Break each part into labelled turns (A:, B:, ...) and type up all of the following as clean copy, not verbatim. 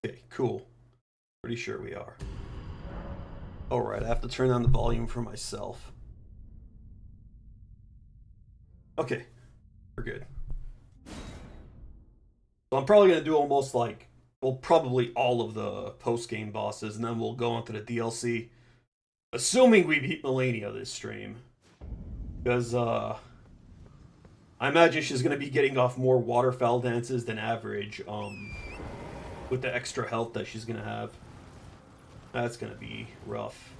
A: Okay, cool. Pretty sure we are. Alright, I have to turn down the volume for myself. Okay, we're good. So I'm probably going to do almost like, well, probably all of the post-game bosses, and then we'll go on to the DLC. Assuming we beat Malenia this stream. Because, I imagine she's going to be getting off more waterfowl dances than average, with the extra health that she's going to have. That's going to be rough.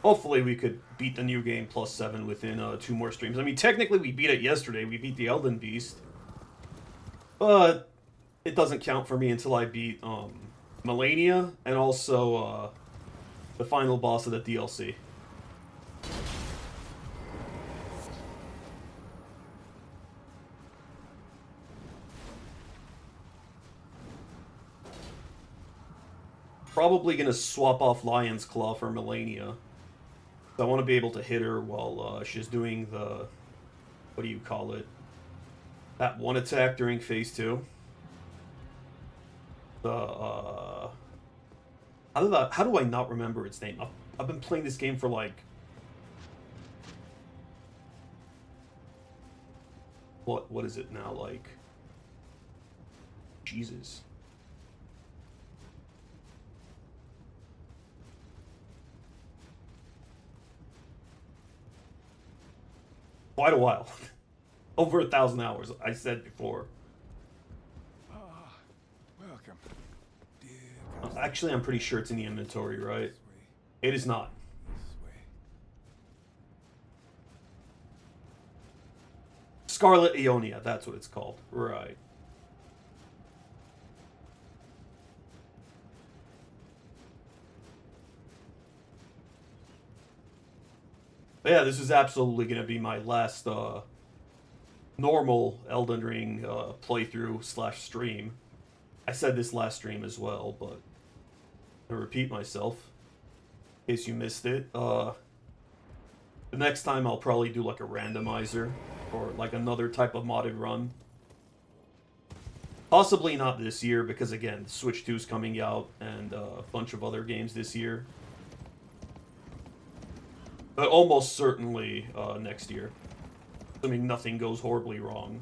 A: Hopefully we could beat the new game +7 within 2 more streams. I mean, technically we beat it yesterday. We beat the Elden Beast. But it doesn't count for me until I beat Malenia and also the final boss of the DLC. Probably going to swap off Lion's Claw for Malenia. I want to be able to hit her while she's doing the, what do you call it? That one attack during phase 2. The how do I not remember its name? I've been playing this game for like what is it now, like Jesus. Quite a while. Over 1,000 hours, I said before.
B: Welcome.
A: Actually, I'm pretty sure it's in the inventory, right? It is not. Scarlet Ionia, that's what it's called. Right. But yeah, this is absolutely going to be my last normal Elden Ring playthrough / stream. I said this last stream as well, but to repeat myself, in case you missed it, the next time I'll probably do like a randomizer or like another type of modded run. Possibly not this year because again, Switch 2 is coming out and a bunch of other games this year. But almost certainly next year, assuming nothing goes horribly wrong.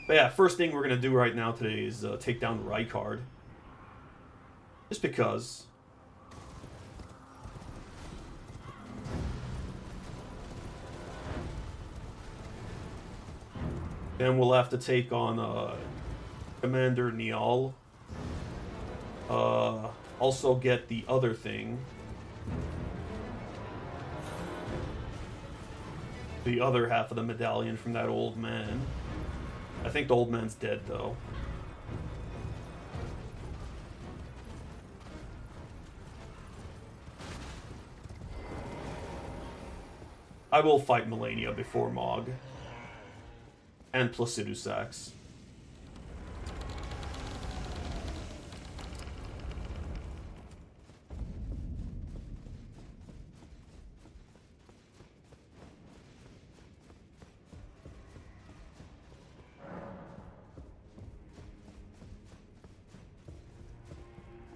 A: But yeah, first thing we're going to do right now today is take down Rykard. Just because. Then we'll have to take on Commander Niall. Also get the other thing. The other half of the medallion from that old man. I think the old man's dead, though. I will fight Malenia before Mog. And Placidusax.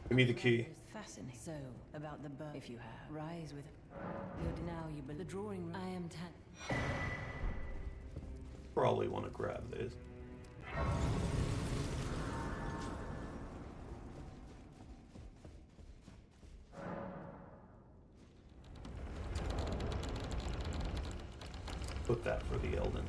A: Give me the key.
C: Fascinating. So, about the bird, if you have, rise with you now you the drawing room. I am
A: Probably want to grab this. Put that for the Elden.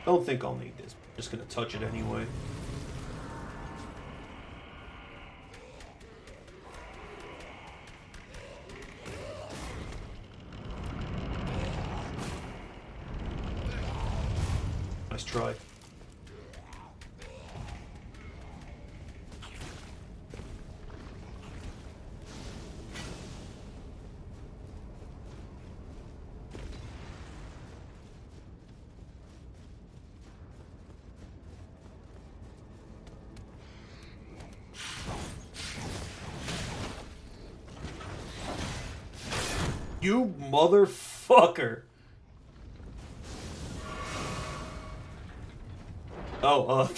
A: Don't think I'll need this. Just gonna touch it anyway. Nice try. You motherfucker. Oh,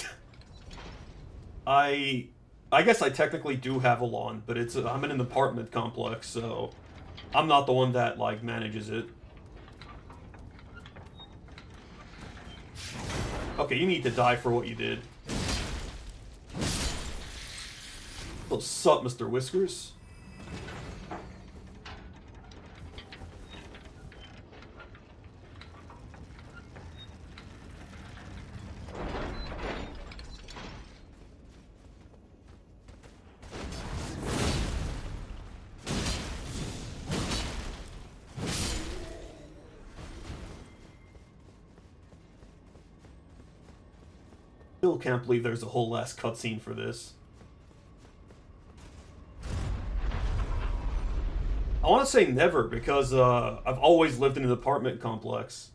A: I guess I technically do have a lawn, but I'm in an apartment complex, so I'm not the one that, like, manages it. Okay, you need to die for what you did. What's up, Mr. Whiskers? Still can't believe there's a whole last cutscene for this. I want to say never, because I've always lived in an apartment complex.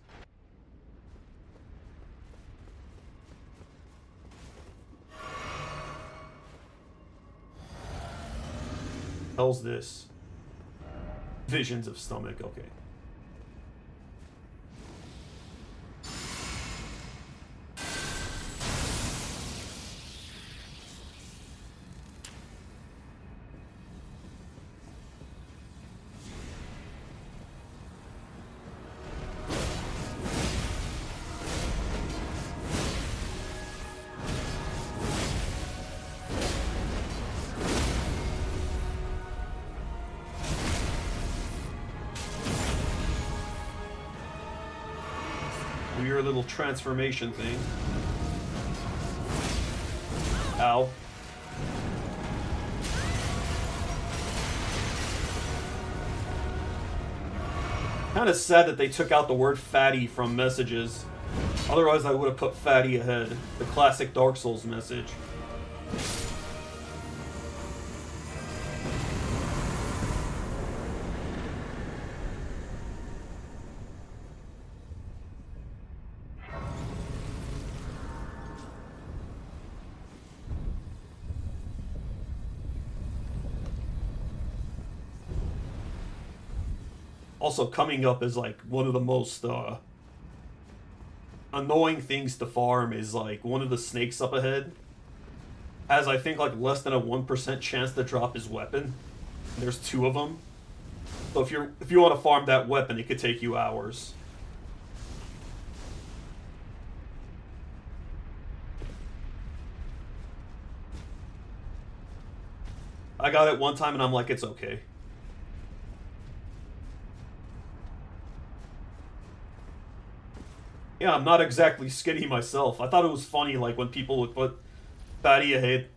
A: Hell's this? Visions of stomach, okay. Weird little transformation thing. Ow. Kinda sad that they took out the word fatty from messages. Otherwise I would have put fatty ahead. The classic Dark Souls message. Also, coming up is like one of the most annoying things to farm is like one of the snakes up ahead has, I think, like less than a 1% chance to drop his weapon. There's 2 of them. So if you want to farm that weapon, it could take you hours. I got it one time and I'm like, it's okay. Yeah, I'm not exactly skinny myself. I thought it was funny, like, when people would put fatty ahead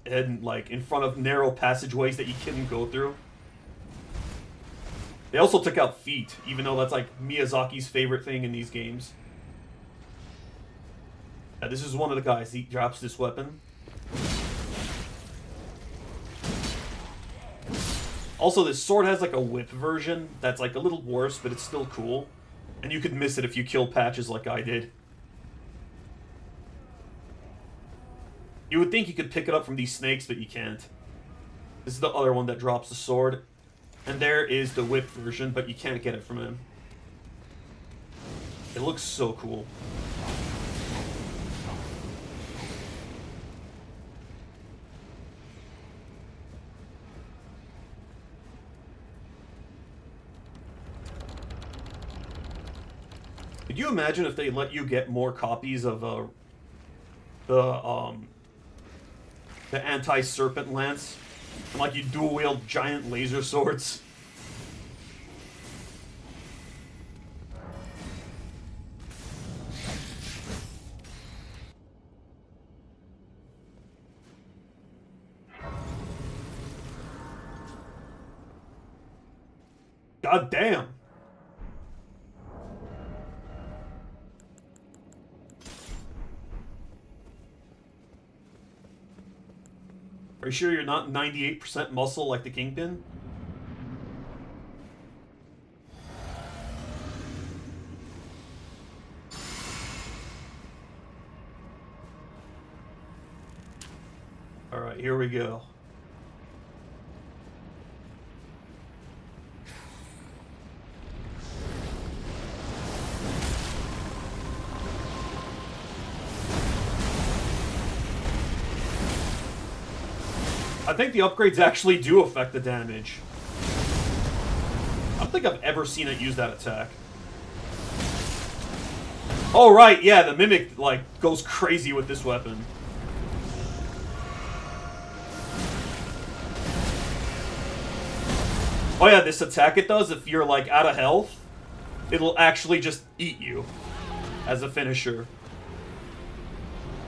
A: like, in front of narrow passageways that you couldn't go through. They also took out feet, even though that's, like, Miyazaki's favorite thing in these games. Yeah, this is one of the guys. He drops this weapon. Also, this sword has, like, a whip version that's, like, a little worse, but it's still cool. And you could miss it if you kill patches like I did. You would think you could pick it up from these snakes, but you can't. This is the other one that drops the sword. And there is the whip version, but you can't get it from him. It looks so cool. Could you imagine if they let you get more copies of the anti-serpent lance, and like you dual wield giant laser swords? God damn. Are you sure you're not 98% muscle like the Kingpin? Alright, here we go. I think the upgrades actually do affect the damage. I don't think I've ever seen it use that attack. Oh, right, yeah, the Mimic, like, goes crazy with this weapon. Oh yeah, this attack it does, if you're, like, out of health, it'll actually just eat you as a finisher.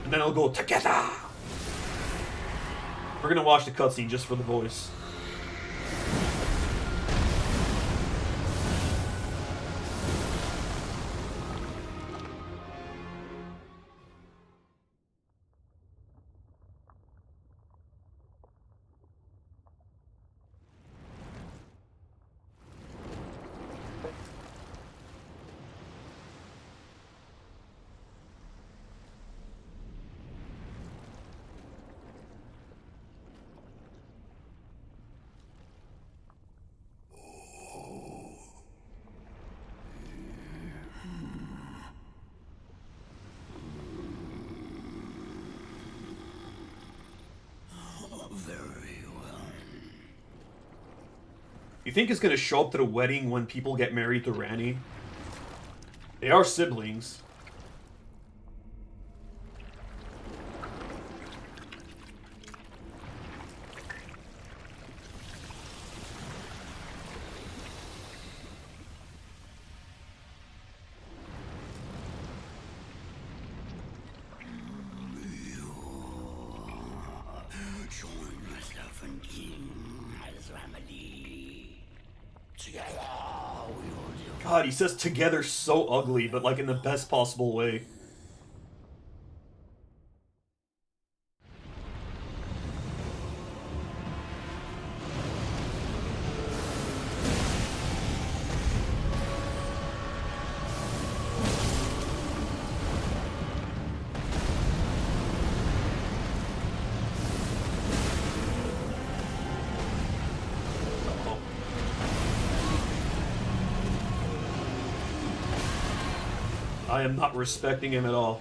A: And then it'll go, together! We're gonna watch the cutscene just for the voice. You think it's gonna show up to the wedding when people get married to Ranny? They are siblings. God, he says together so ugly, but like in the best possible way. I am not respecting him at all.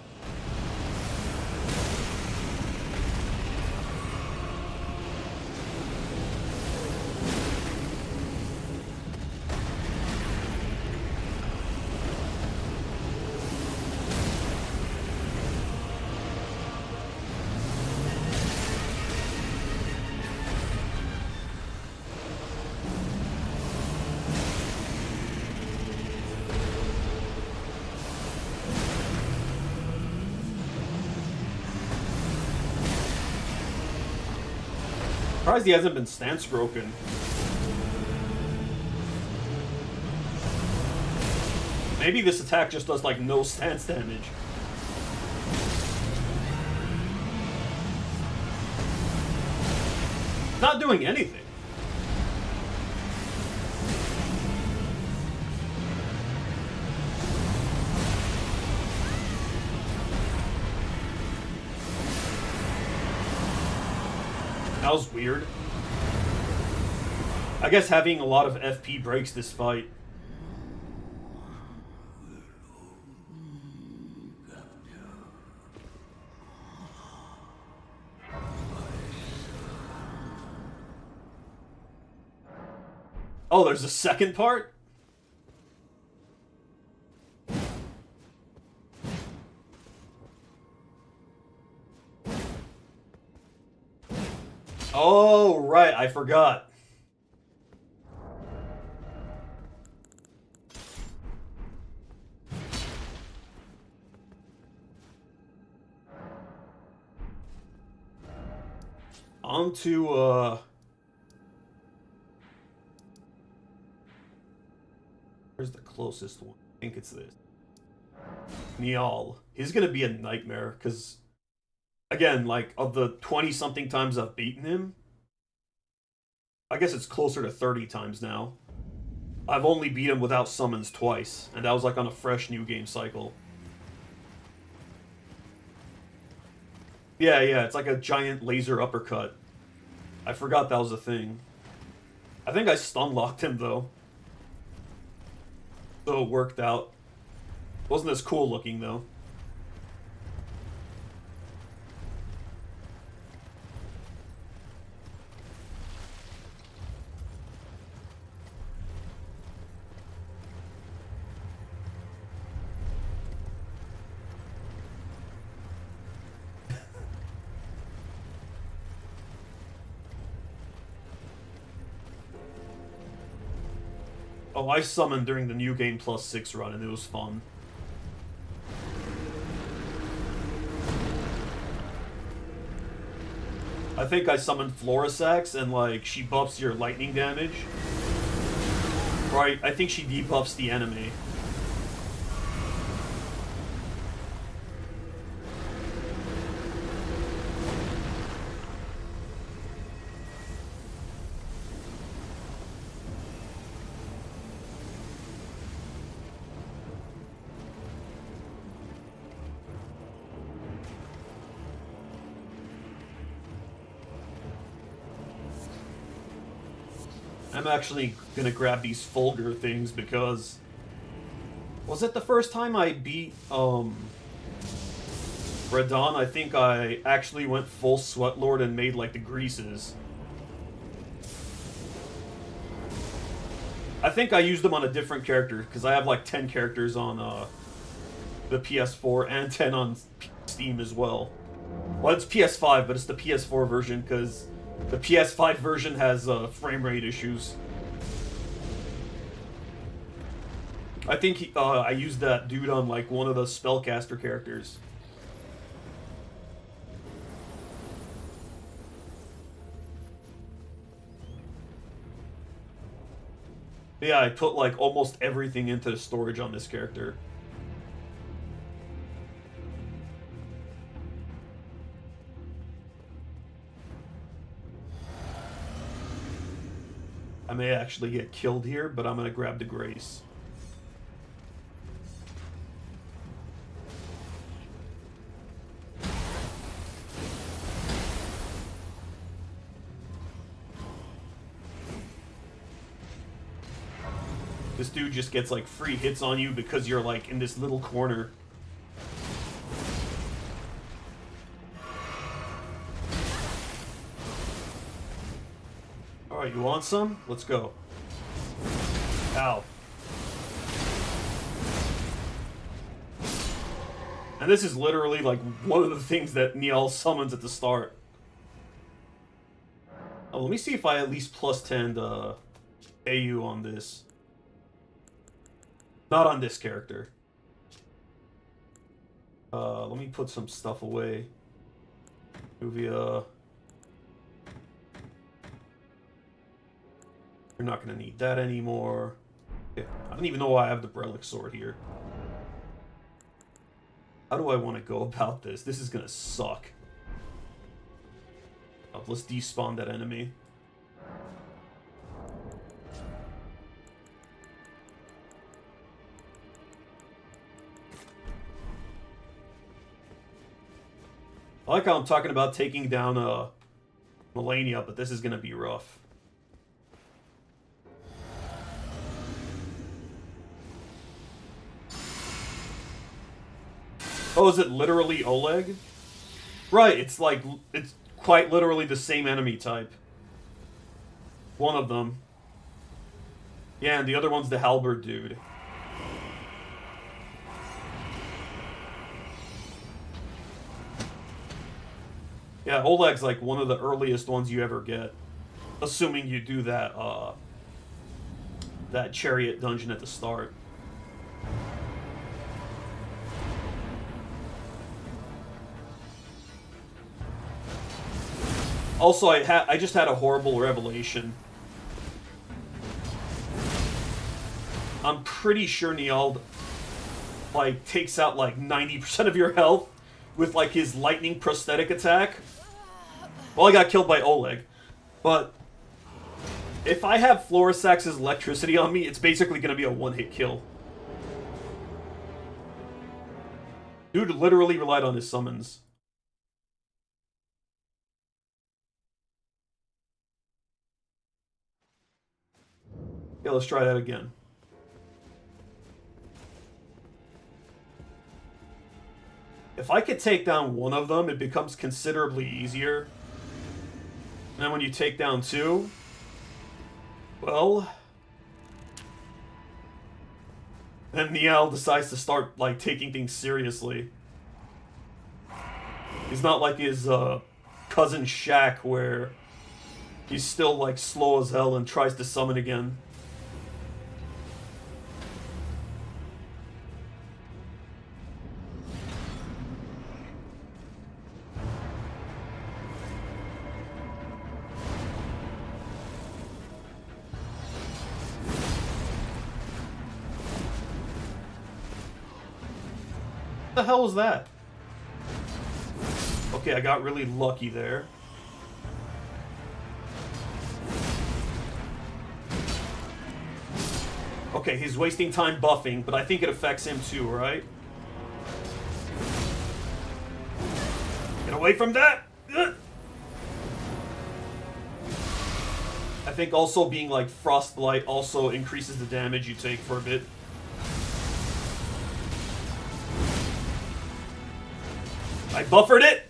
A: Surprised he hasn't been stance broken. Maybe this attack just does like no stance damage. Not doing anything. That was weird. I guess having a lot of FP breaks this fight. Oh, there's a second part? Oh, right, I forgot. On to, Where's the closest one? I think it's this. Niall. He's gonna be a nightmare, because, again, like, of the 20-something times I've beaten him, I guess it's closer to 30 times now. I've only beat him without summons twice, and that was like on a fresh new game cycle. Yeah, it's like a giant laser uppercut. I forgot that was a thing. I think I stun-locked him, though. So it worked out. Wasn't as cool looking, though. Oh, I summoned during the New Game +6 run, and it was fun. I think I summoned Florisax, and, like, she buffs your lightning damage. Right, I think she debuffs the enemy. I'm actually gonna grab these Fulgur things because... Was it the first time I beat, Radon? I think I actually went full Sweatlord and made, like, the greases. I think I used them on a different character, because I have, like, 10 characters on, the PS4 and 10 on Steam as well. Well, it's PS5, but it's the PS4 version, because... the PS5 version has frame rate issues. I think I used that dude on like one of the spellcaster characters. Yeah, I put like almost everything into the storage on this character. I may actually get killed here, but I'm gonna grab the Grace. This dude just gets like free hits on you because you're like in this little corner. Alright, you want some? Let's go. Ow. And this is literally like one of the things that Niall summons at the start. Oh, let me see if I at least plus 10 AU on this. Not on this character. Let me put some stuff away. Uvia. You're not going to need that anymore. Okay. I don't even know why I have the Relic Sword here. How do I want to go about this? This is going to suck. Oh, let's despawn that enemy. I like how I'm talking about taking down Malenia, but this is going to be rough. Oh, is it literally Oleg? Right, it's like, it's quite literally the same enemy type. One of them. Yeah, and the other one's the halberd dude. Yeah, Oleg's like one of the earliest ones you ever get. Assuming you do that, that chariot dungeon at the start. Also, I just had a horrible revelation. I'm pretty sure Niald, like, takes out, like, 90% of your health with, like, his lightning prosthetic attack. Well, I got killed by Oleg. But if I have Florisax's electricity on me, it's basically going to be a one-hit kill. Dude literally relied on his summons. Yeah, let's try that again. If I could take down one of them, it becomes considerably easier. And then when you take down two, well, then Niall decides to start, like, taking things seriously. He's not like his cousin Shaq, where he's still, like, slow as hell and tries to summon again. What the hell was that? Okay, I got really lucky there. Okay, he's wasting time buffing, but I think it affects him too, right? Get away from that! I think also being like Frostblight also increases the damage you take for a bit. I buffered it!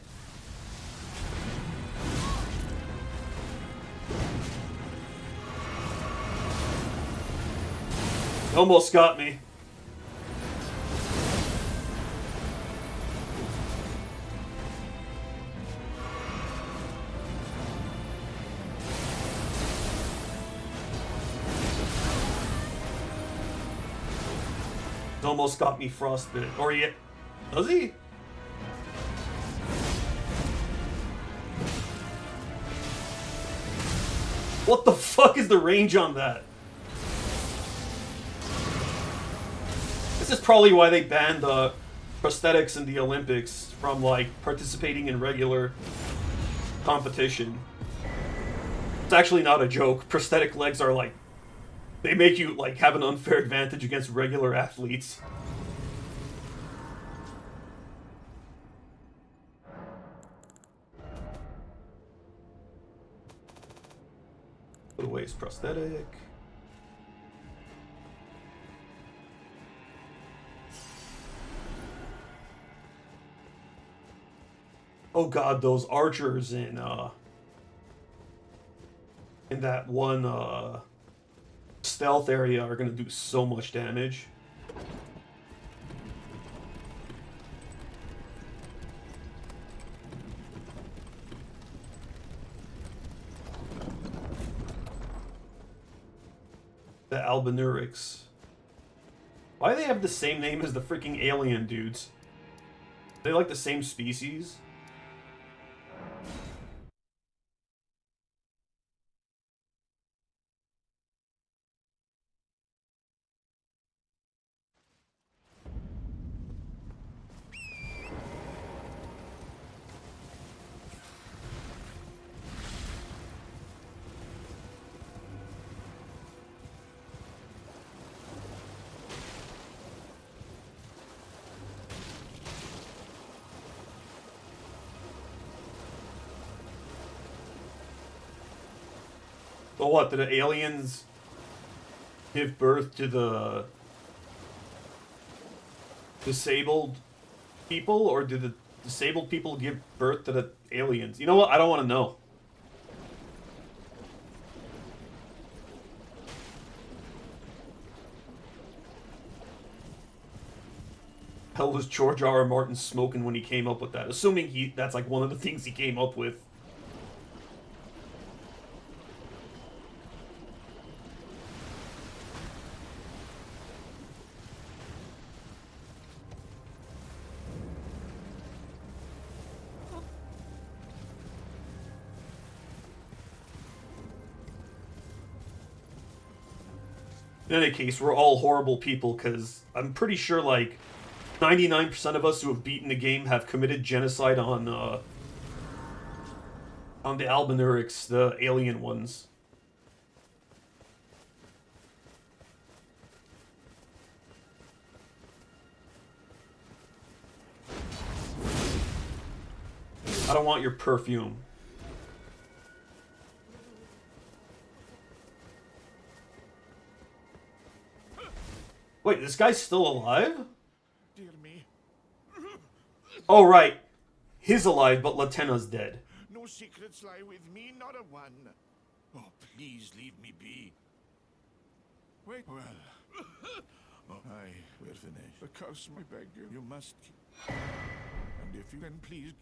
A: Almost got me. Almost got me frostbit. Or he... Does he? What the fuck is the range on that? This is probably why they banned prosthetics in the Olympics from, like, participating in regular competition. It's actually not a joke. Prosthetic legs are, like, they make you, like, have an unfair advantage against regular athletes. Put away his prosthetic. Oh god, those archers in that one stealth area are gonna do so much damage. The Albinurics. Why do they have the same name as the freaking alien dudes? Are they like the same species? But what, did the aliens give birth to the disabled people, or did the disabled people give birth to the aliens? You know what? I don't want to know. Hell was George R.R. Martin smoking when he came up with that? Assuming that's like one of the things he came up with. In any case, we're all horrible people because I'm pretty sure like 99% of us who have beaten the game have committed genocide on the Albinaurics, the alien ones. I don't want your perfume. Wait, this guy's still alive?
B: Dear me.
A: Oh, right. He's alive, but Latena's dead.
B: No secrets lie with me, not a one. Oh, please leave me be. Wait. Well. I will finish. The curse, I beg you. You must. And if you can please.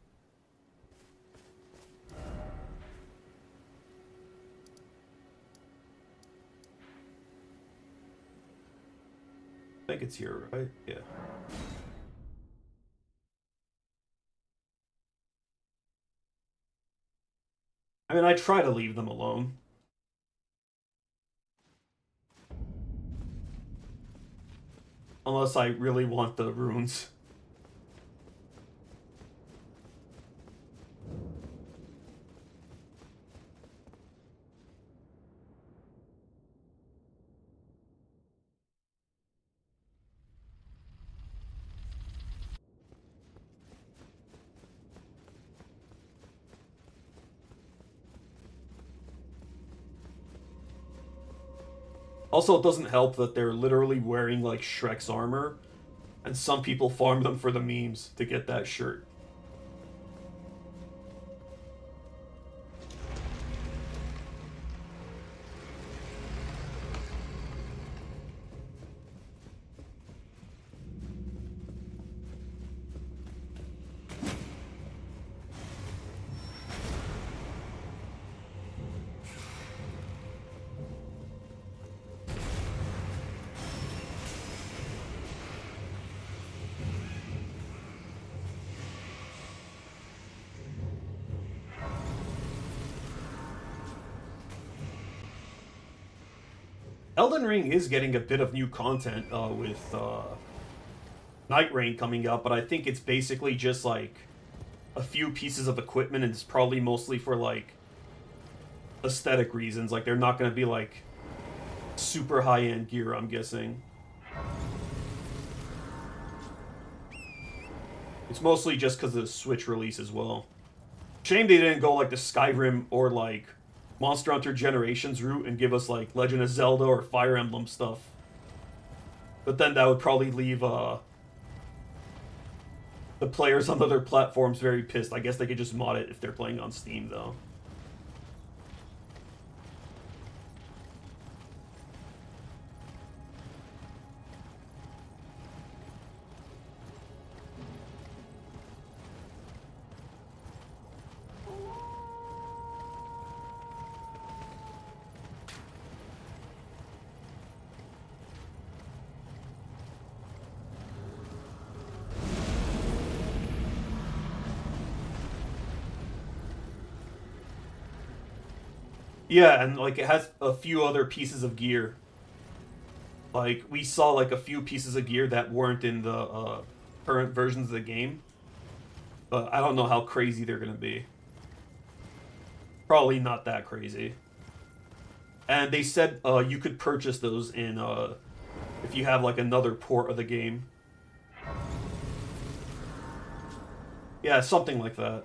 A: I think it's here, right? Yeah. I mean, I try to leave them alone. Unless I really want the runes. Also, it doesn't help that they're literally wearing, like, Shrek's armor, and some people farm them for the memes to get that shirt. Elden Ring is getting a bit of new content with Night Rain coming out, but I think it's basically just like a few pieces of equipment, and it's probably mostly for like aesthetic reasons. Like they're not going to be like super high-end gear, I'm guessing. It's mostly just because of the Switch release as well. Shame they didn't go like the Skyrim or like Monster Hunter Generations route and give us like Legend of Zelda or Fire Emblem stuff. But then that would probably leave the players on other platforms very pissed. I guess they could just mod it if they're playing on Steam though. Yeah, and like it has a few other pieces of gear. Like we saw like a few pieces of gear that weren't in the current versions of the game. But I don't know how crazy they're gonna be. Probably not that crazy. And they said you could purchase those in if you have like another port of the game. Yeah, something like that.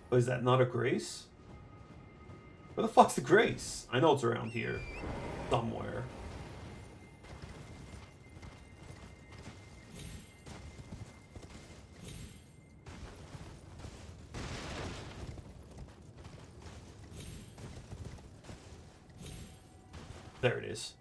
A: Is that not a Grace? Where the fuck's the Grace? I know it's around here. Somewhere. There it is.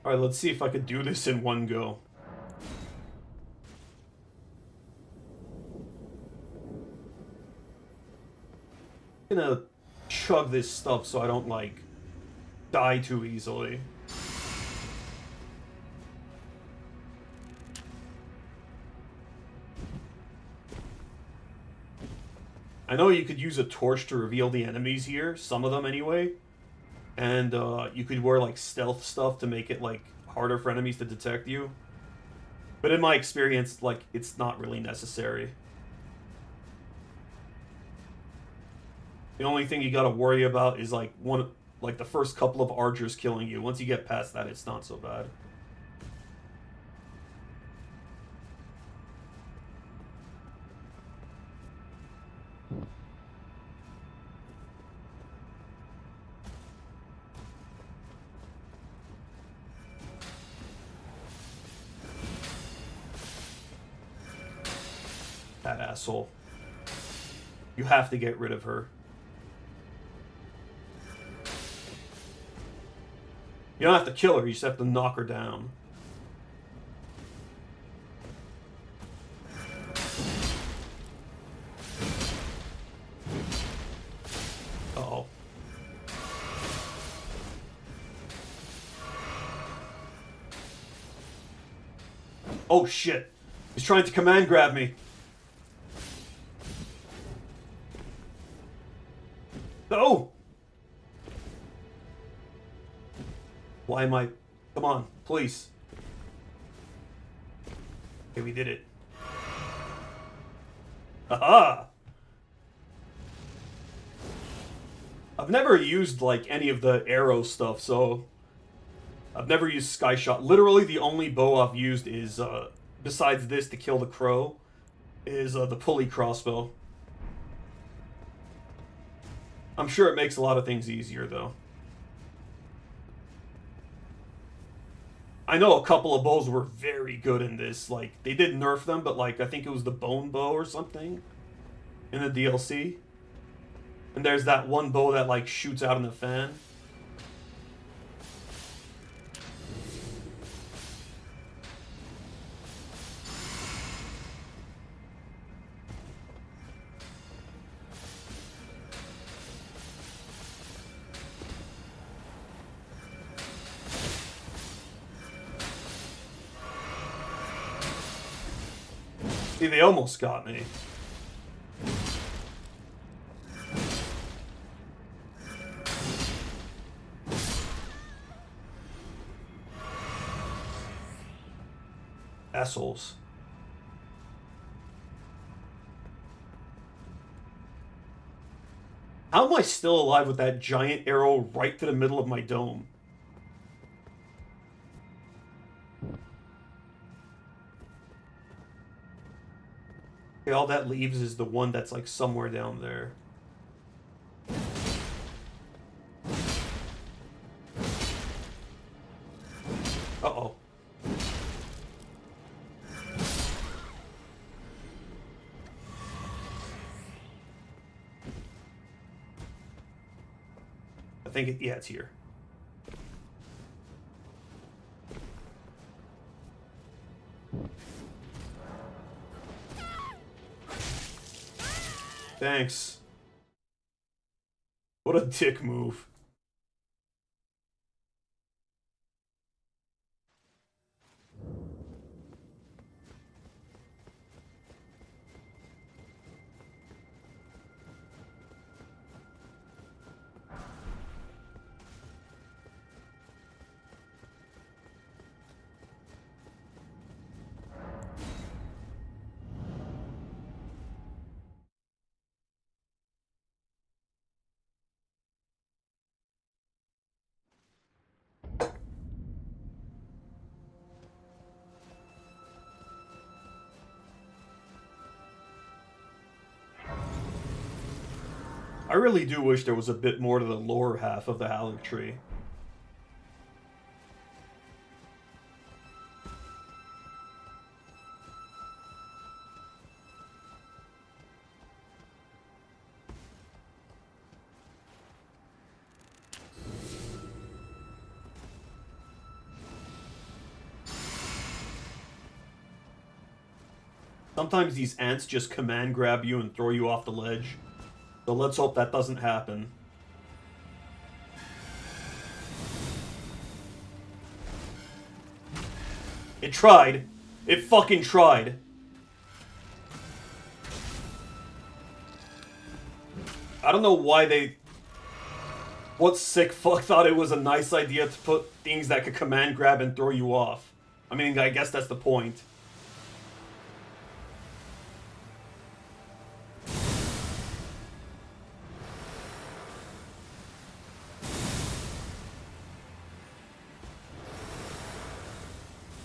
A: Alright, let's see if I could do this in one go. I'm gonna chug this stuff so I don't, like, die too easily. I know you could use a torch to reveal the enemies here, some of them anyway. And you could wear like stealth stuff to make it like harder for enemies to detect you. But in my experience, like, it's not really necessary. The only thing you gotta worry about is like the first couple of archers killing you. Once you get past that, it's not so bad. That asshole. You have to get rid of her. You don't have to kill her, you just have to knock her down. Uh-oh. Oh shit. He's trying to command grab me. No! Why am I... Come on, please. Okay, we did it. Aha! I've never used, like, any of the arrow stuff, so... I've never used Sky Shot. Literally, the only bow I've used is, besides this to kill the crow, is, the pulley crossbow. I'm sure it makes a lot of things easier, though. I know a couple of bows were very good in this. Like, they did nerf them, but, like, I think it was the bone bow or something in the DLC. And there's that one bow that, like, shoots out in the fan. See, they almost got me. Assholes. How am I still alive with that giant arrow right to the middle of my dome? Okay, all that leaves is the one that's like somewhere down there. Uh-oh. I think it, yeah, it's here. Thanks. What a dick move. really do wish there was a bit more to the lower half of the Halleck tree. Sometimes these ants just command grab you and throw you off the ledge. So let's hope that doesn't happen. It tried. It fucking tried. I don't know why they... What sick fuck thought it was a nice idea to put things that could command grab and throw you off. I mean, I guess that's the point.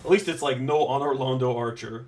A: At least it's like no Honor Londo Archer.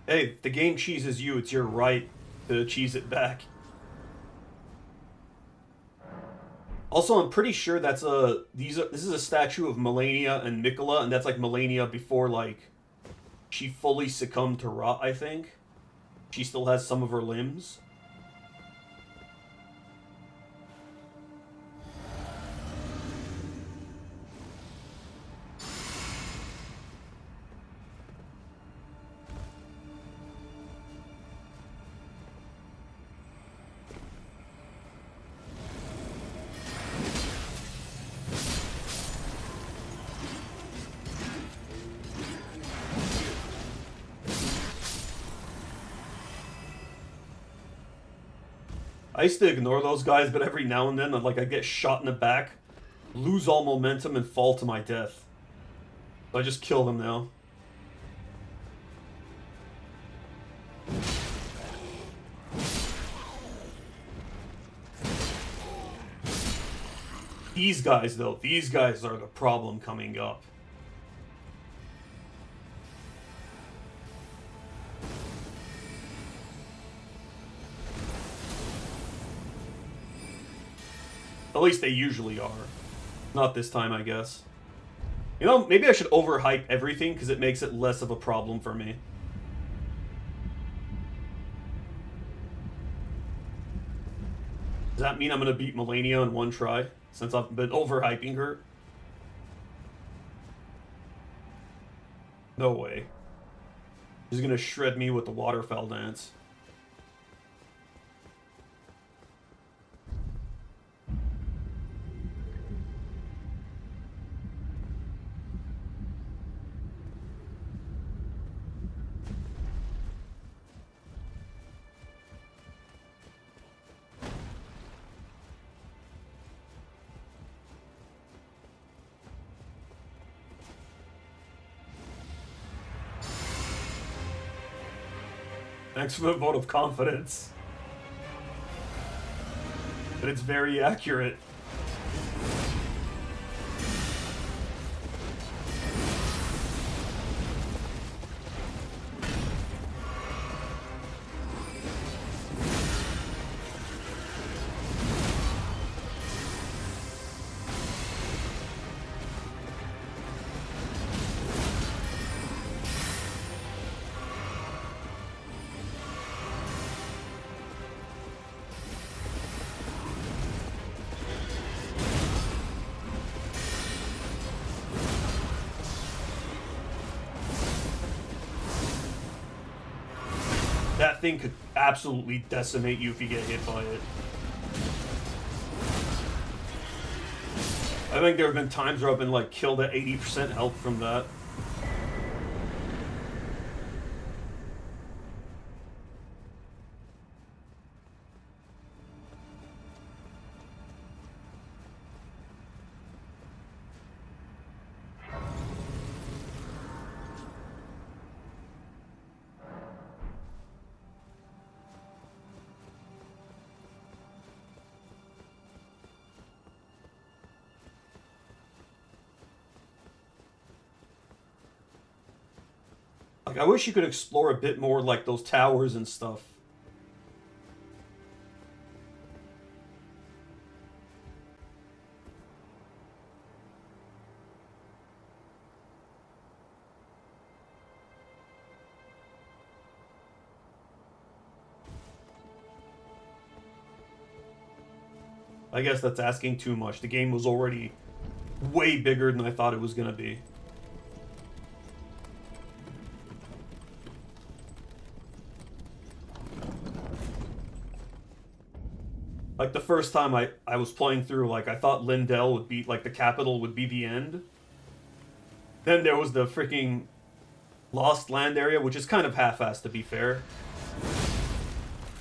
A: Hey, if the game cheeses you, it's your right to cheese it back. Also, I'm pretty sure that's this is a statue of Malenia and Nicola, and that's like Malenia before like she fully succumbed to rot, I think. She still has some of her limbs. I used to ignore those guys, but every now and then, like, I get shot in the back, lose all momentum, and fall to my death. So I just kill them now. These guys, though, these guys are the problem coming up. At least they usually are. Not this time, I guess. You know, maybe I should overhype everything because it makes it less of a problem for me. Does that mean I'm going to beat Malenia in one try? Since I've been overhyping her? No way. She's going to shred me with the waterfowl dance. Thanks for the vote of confidence. But it's very accurate. thing could absolutely decimate you if you get hit by it. I think there have been times where I've been like killed at 80% health from that. Like, I wish you could explore a bit more, like, those towers and stuff. I guess that's asking too much. The game was already way bigger than I thought it was gonna be. Like, the first time I was playing through, like, I thought Lindell would be, like, the capital would be the end. Then there was the freaking Lost Land area, which is kind of half-assed, to be fair.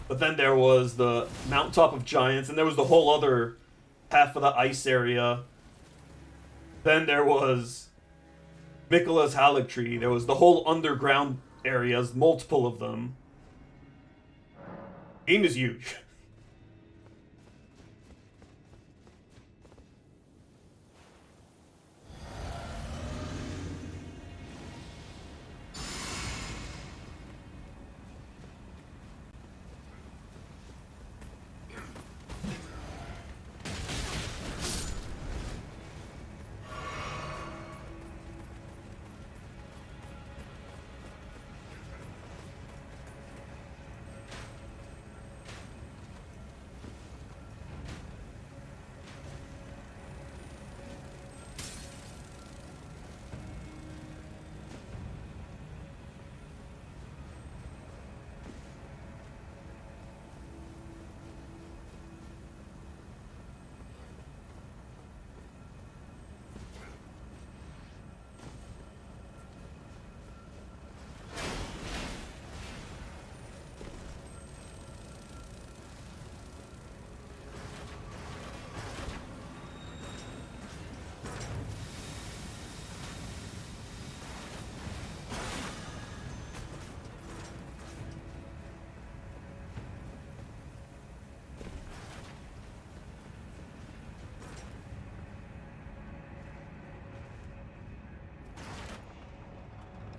A: But then there was the Mountaintop of Giants, and there was the whole other half of the ice area. Then there was Mikkela's Haligtree. There was the whole underground areas, multiple of them. Game is huge.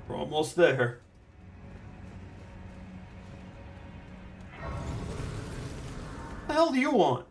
A: We're almost there. What the hell do you want?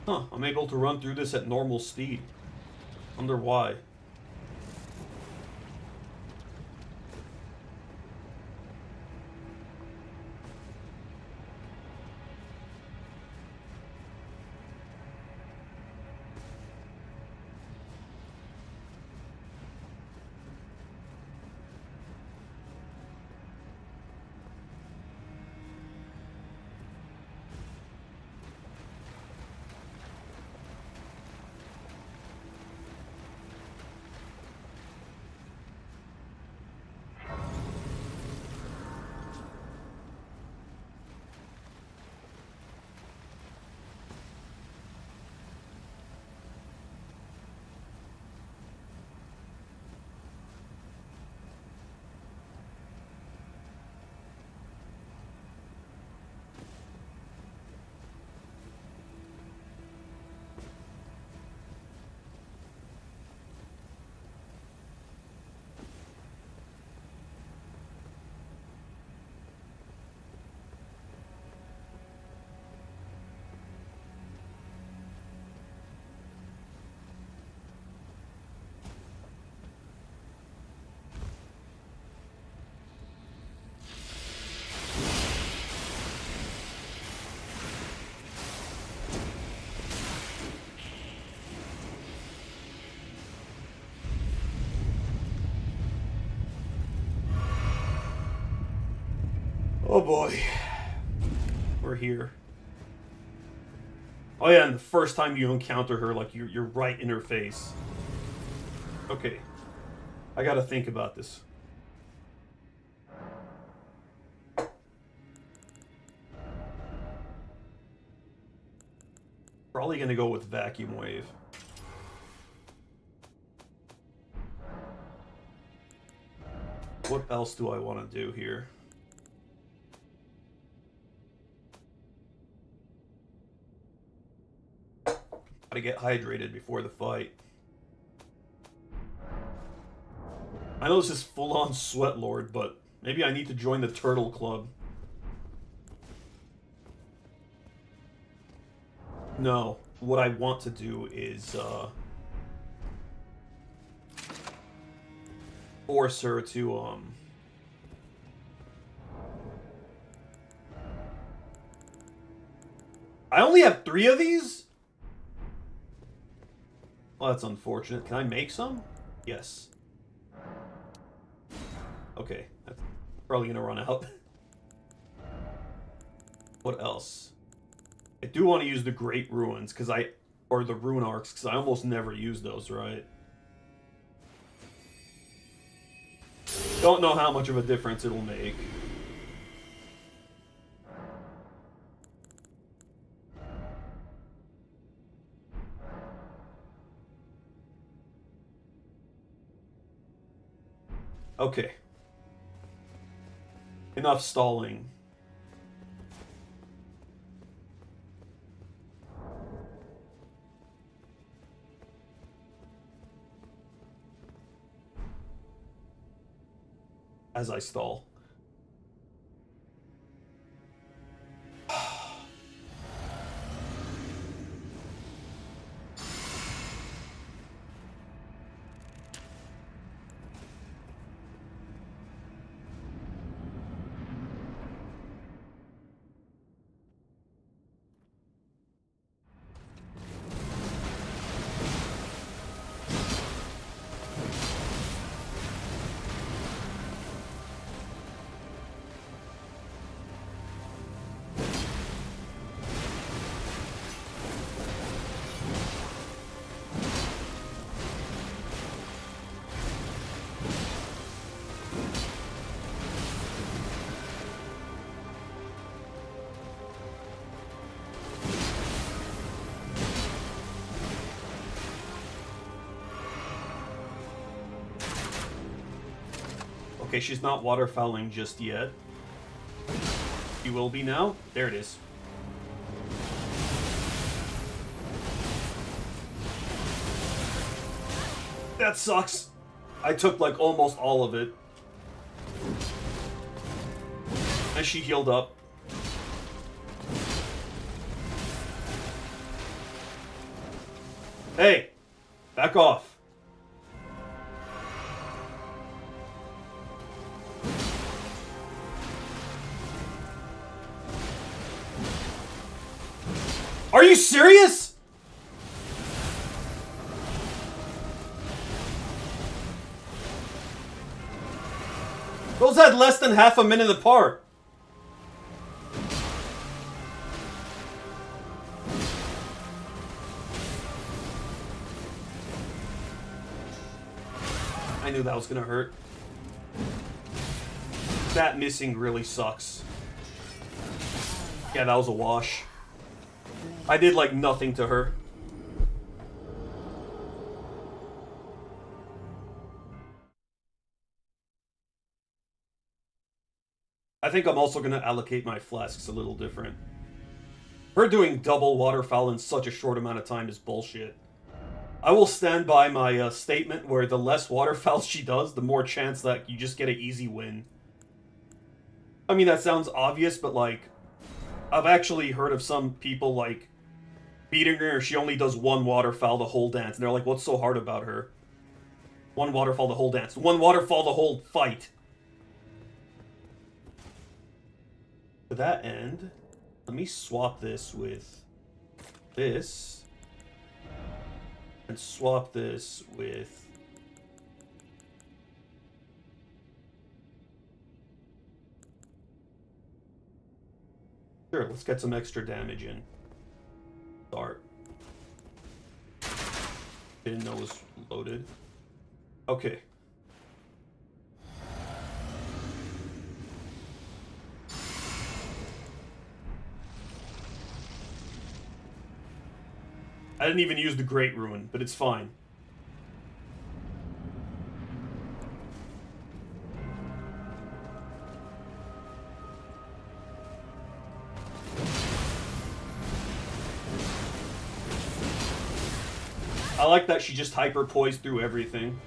A: Huh, I'm able to run through this at normal speed. Wonder why. Oh boy. We're here. Oh yeah, and the first time you encounter her, like, you're right in her face. Okay. I gotta think about this. Probably gonna go with Vacuum Wave. What else do I want to do here? Gotta get hydrated before the fight. I know this is full-on Sweat Lord, but maybe I need to join the Turtle Club. No, what I want to do is, force her to, I only have 3 of these? Well, that's unfortunate. Can I make some? Yes. Okay, that's probably gonna run out. What else? I do want to use the Great Ruins, or the Rune Arcs, because I almost never use those, right? Don't know how much of a difference it'll make. Okay. Enough stalling. As I stall. Okay, she's not waterfowling just yet. She will be now. There it is. That sucks. I took like almost all of it. And she healed up. Hey! Back off. Are you serious? Those had less than half a minute apart. I knew that was gonna hurt. That missing really sucks. Yeah, that was a wash. I did like nothing to her. I think I'm also going to allocate my flasks a little different. Her doing double waterfowl in such a short amount of time is bullshit. I will stand by my statement where the less waterfowl she does, the more chance that you just get an easy win. I mean, that sounds obvious, but like, I've actually heard of some people like beating her, she only does 1 waterfowl the whole dance, and they're like, what's so hard about her? 1 waterfall the whole dance. 1 waterfall the whole fight. To that end, let me swap this with this. And swap this with... Sure, let's get some extra damage in. Start. Didn't know it was loaded. Okay. I didn't even use the Great Ruin, but it's fine. I like that she just hyper-poised through everything.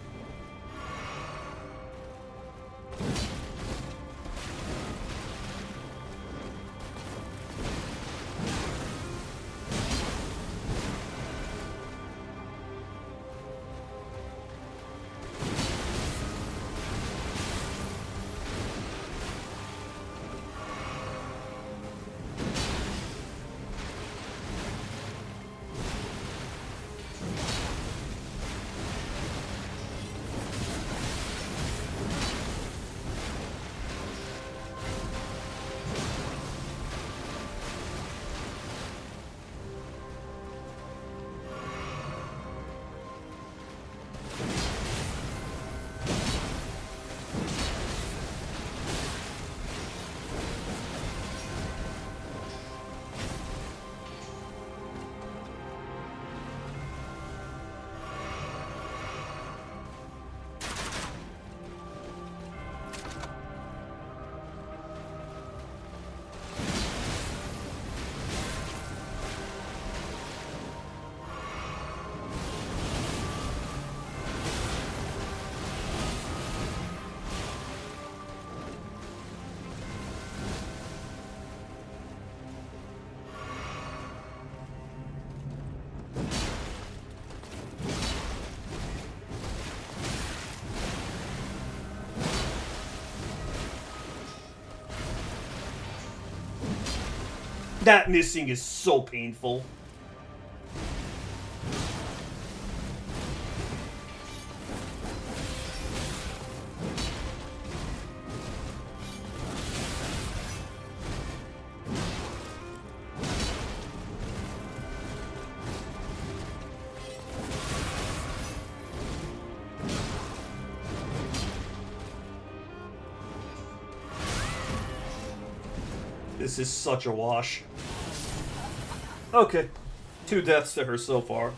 A: That missing is so painful. This is such a wash. Okay. 2 deaths to her so far.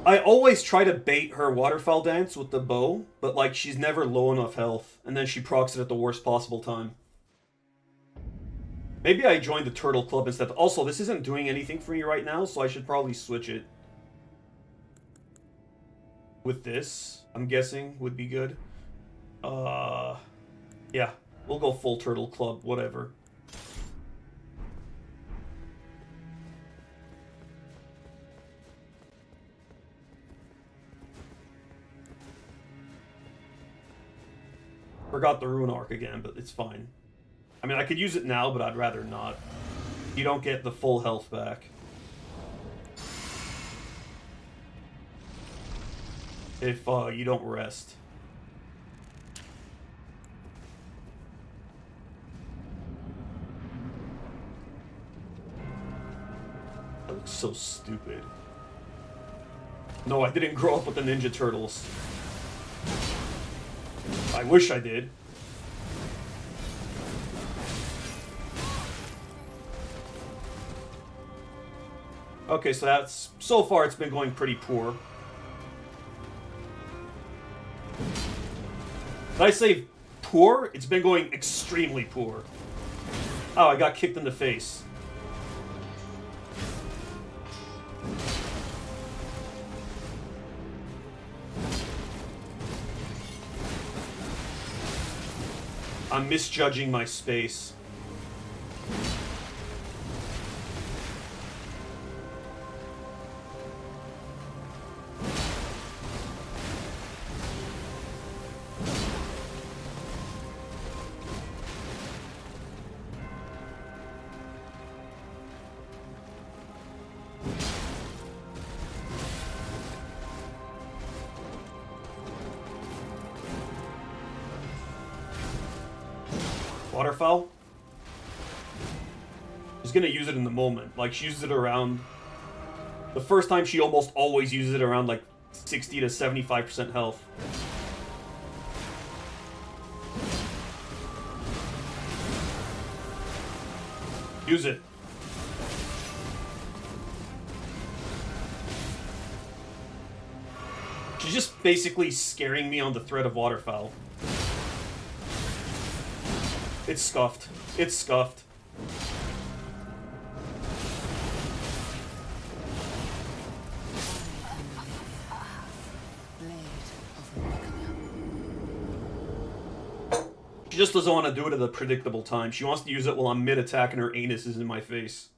A: I always try to bait her waterfowl dance with the bow, but like she's never low enough health, and then she procs it at the worst possible time. Maybe I joined the Turtle Club instead. Also, this isn't doing anything for me right now, so I should probably switch it. With this, I'm guessing, would be good. Yeah. We'll go full Turtle Club, whatever. Forgot the Rune Arc again, but it's fine. I mean, I could use it now, but I'd rather not. You don't get the full health back. If you don't rest. That looks so stupid. No, I didn't grow up with the Ninja Turtles. I wish I did. Okay, so that's... So far, it's been going pretty poor. Did I say poor? It's been going extremely poor. Oh, I got kicked in the face. I'm misjudging my space. Waterfowl. She's gonna use it in the moment. Like, she uses it around... The first time, she almost always uses it around, like, 60 to 75% health. Use it. She's just basically scaring me on the threat of Waterfowl. It's scuffed. It's scuffed. She just doesn't want to do it at a predictable time. She wants to use it while I'm mid-attack and her anus is in my face.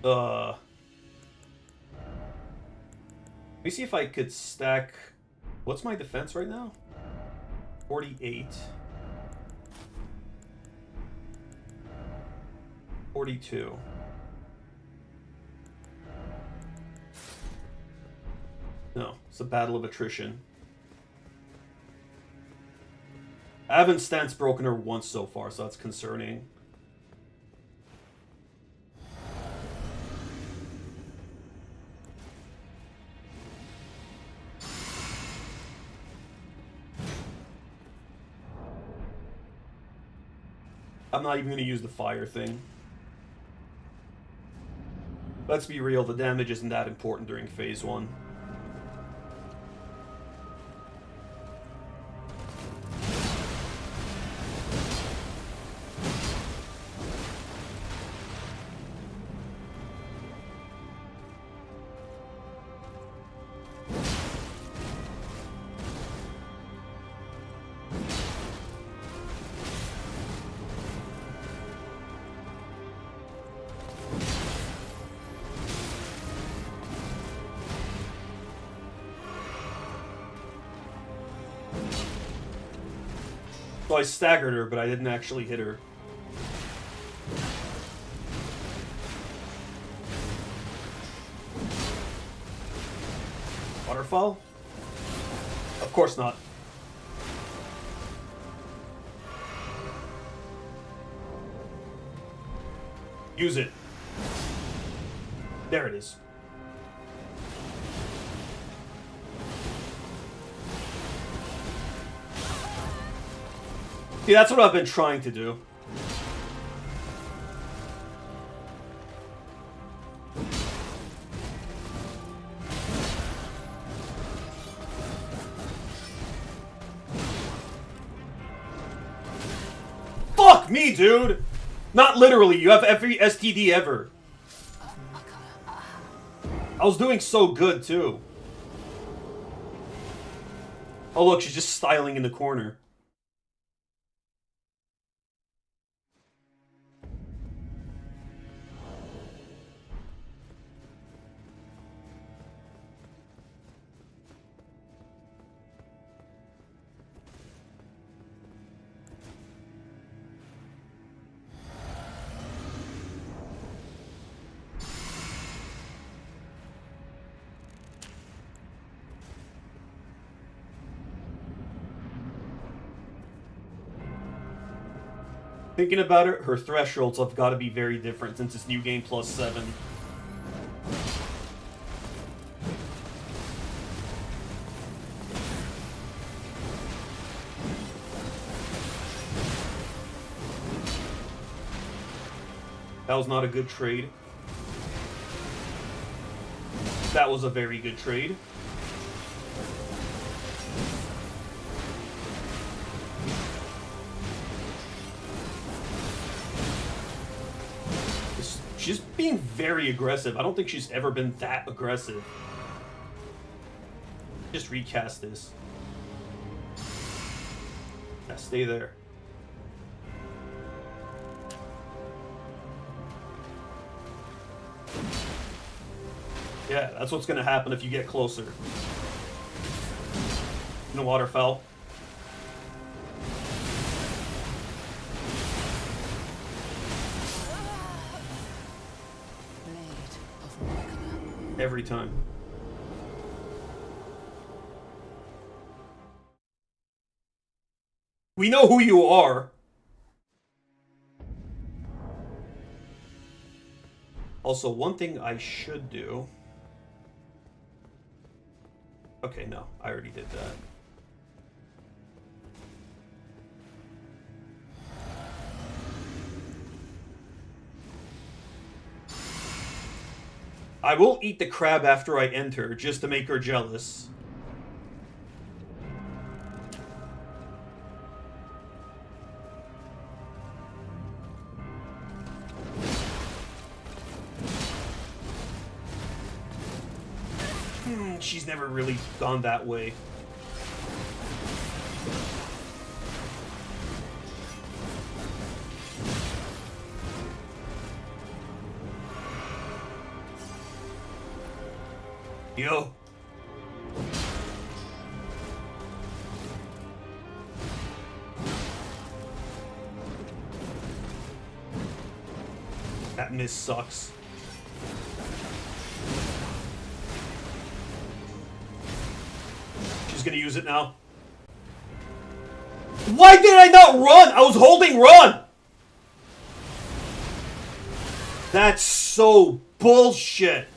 A: Let me see if I could stack... What's my defense right now? 48. 42. No, it's a battle of attrition. I haven't stance broken her once so far, so that's concerning. I'm not even going to use the fire thing. Let's be real, the damage isn't that important during phase 1. So I staggered her, but I didn't actually hit her. Waterfall? Of course not. Use it. There it is. See, that's what I've been trying to do. Fuck me, dude! Not literally, you have every STD ever. I was doing so good, too. Oh look, she's just styling in the corner. Thinking about it, her thresholds have got to be very different since it's New Game plus 7. That was not a good trade. That was a very good trade. She's being very aggressive. I don't think she's ever been that aggressive. Just recast this. Yeah, stay there. Yeah, that's what's gonna happen if you get closer. No waterfowl. Every time. We know who you are. Also, one thing I should do... Okay, no. I already did that. I will eat the crab after I enter, just to make her jealous. She's never really gone that way. Yo. That miss sucks. She's gonna use it now. Why did I not run? I was holding run! That's so bullshit.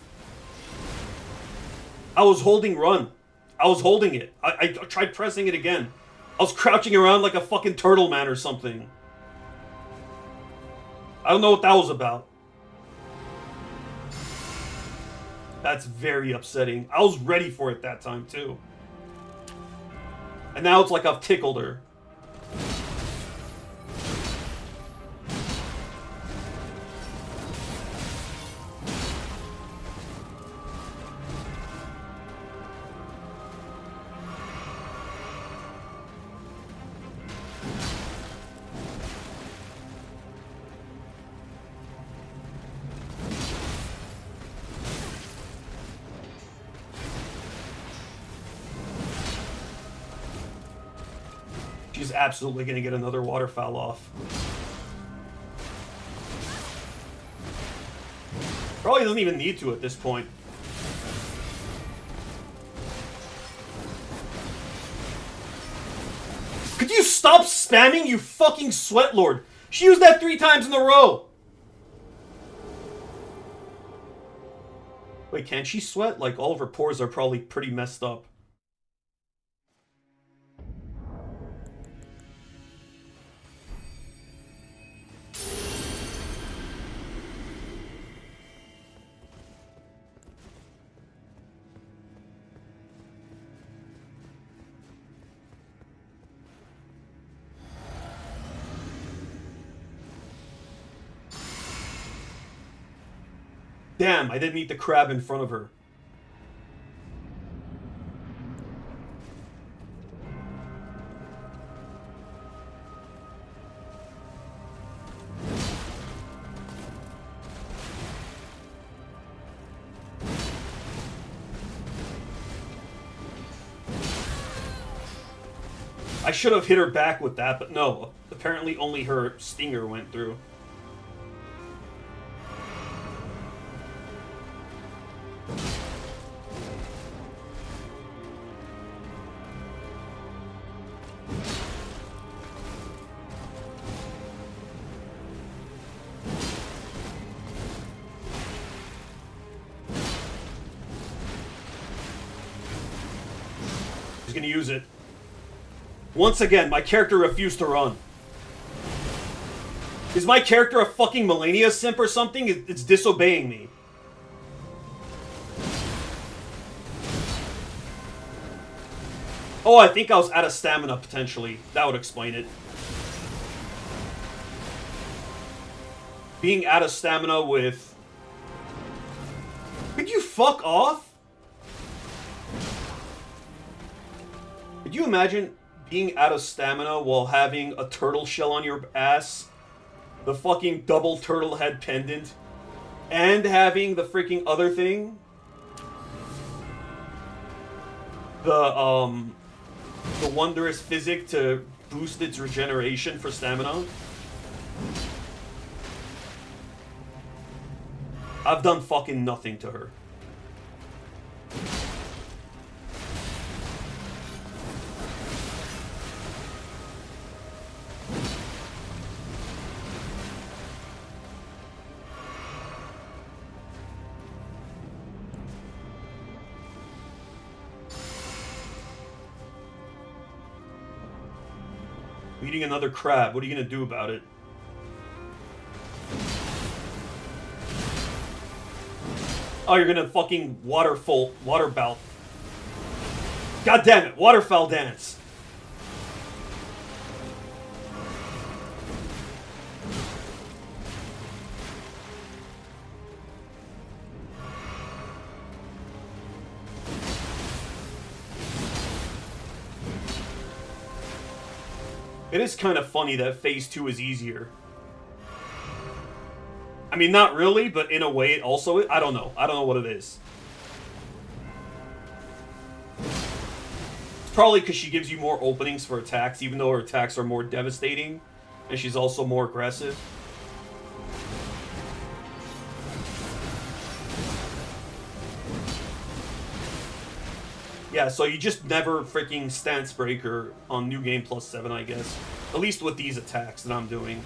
A: I was holding run. I was holding it. I tried pressing it again. I was crouching around like a fucking turtle man or something. I don't know what that was about. That's very upsetting. I was ready for it that time too. And now it's like I've tickled her. She's absolutely going to get another waterfowl off. Probably doesn't even need to at this point. Could you stop spamming, you fucking sweat lord? She used that 3 times in a row. Wait, can she sweat? Like, all of her pores are probably pretty messed up. Damn, I didn't eat the crab in front of her. I should have hit her back with that, but no. Apparently only her stinger went through. He's gonna use it. Once again, my character refused to run. Is my character a fucking Malenia simp or something? It's disobeying me. Oh, I think I was out of stamina, potentially. That would explain it. Being out of stamina with... Could you fuck off? Could you imagine being out of stamina while having a turtle shell on your ass? The fucking double turtle head pendant? And having the freaking other thing? The wondrous physic to boost its regeneration for stamina? I've done fucking nothing to her. Eating another crab. What are you gonna do about it? Oh, you're gonna fucking water belt. God damn it, waterfowl dance. It is kind of funny that Phase 2 is easier. I mean, not really, but in a way it also is. I don't know. I don't know what it is. It's probably because she gives you more openings for attacks, even though her attacks are more devastating. And she's also more aggressive. Yeah, so you just never freaking stance breaker on New Game plus 7, I guess. At least with these attacks that I'm doing.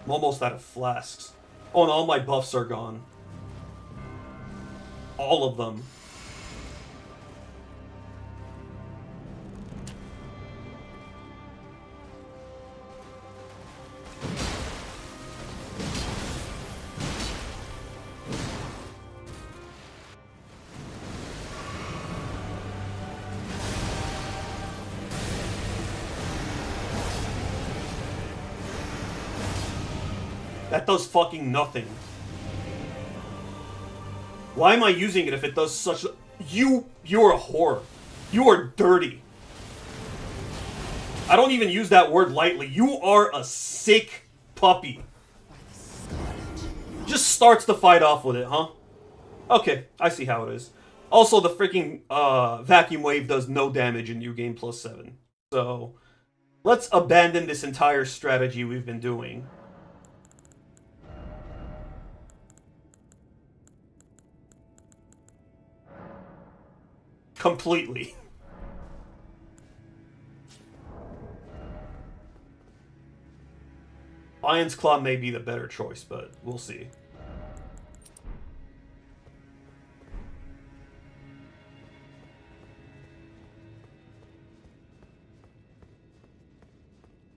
A: I'm almost out of flasks. Oh, and all my buffs are gone. All of them. That does fucking nothing. Why am I using it if it does such... You're a whore. You are dirty. I don't even use that word lightly. You are a sick puppy. Just starts the fight off with it, huh? Okay, I see how it is. Also, the freaking vacuum wave does no damage in New Game plus 7. So, let's abandon this entire strategy we've been doing. Completely. Lion's Claw may be the better choice, but we'll see.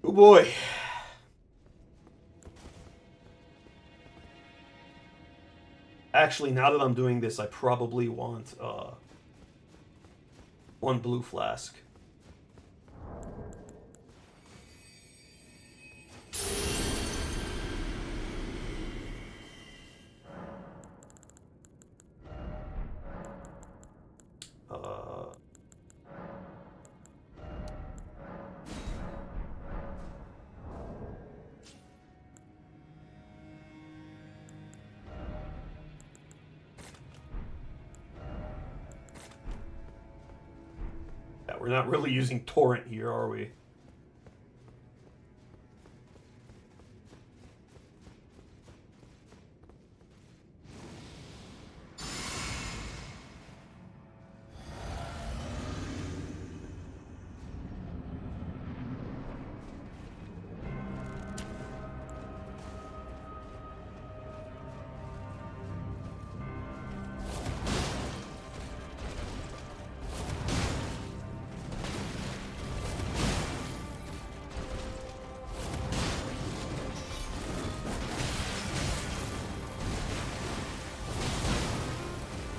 A: Oh boy. Actually, now that I'm doing this, I probably want one blue flask. We're not really using torrent here, are we?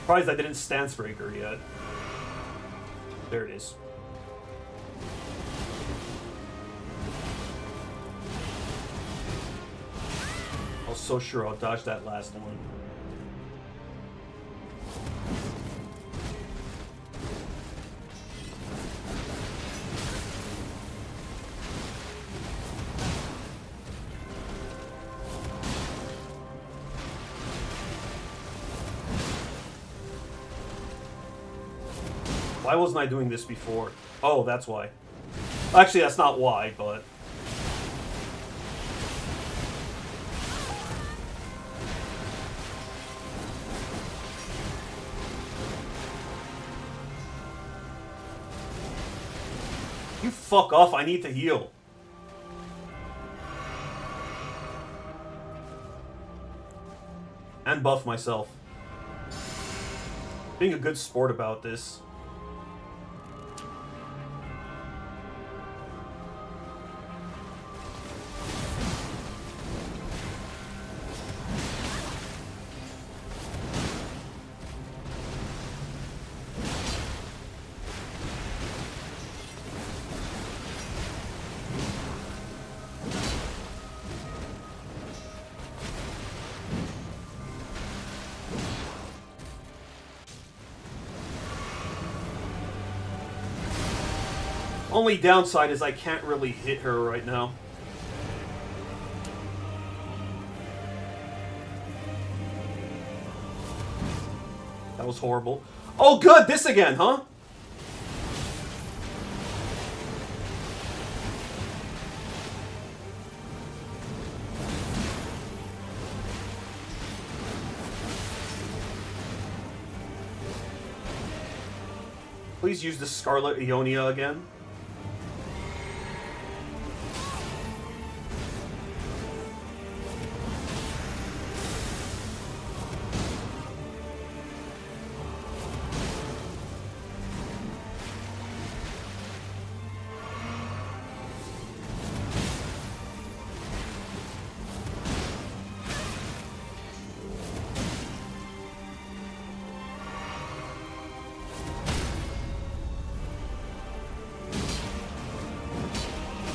A: Surprised I didn't stance breaker yet. There it is. I was so sure I'll dodge that last one. Why wasn't I doing this before? Oh, that's why. Actually, that's not why, but... You fuck off, I need to heal. And buff myself. Being a good sport about this. Only downside is I can't really hit her right now. That was horrible. Oh good, this again, huh? Please use the Scarlet Ionia again.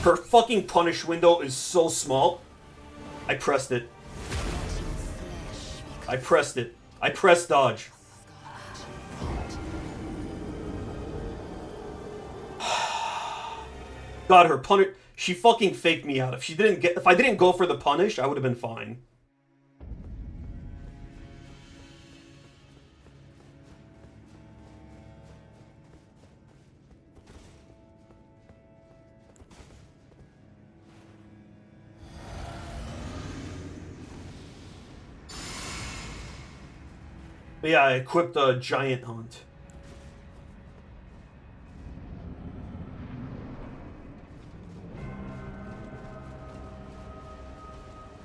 A: Her fucking punish window is so small. I pressed it. I pressed it. I pressed dodge. God, her punish. She fucking faked me out. If I didn't go for the punish, I would have been fine. But yeah, I equipped a giant hunt.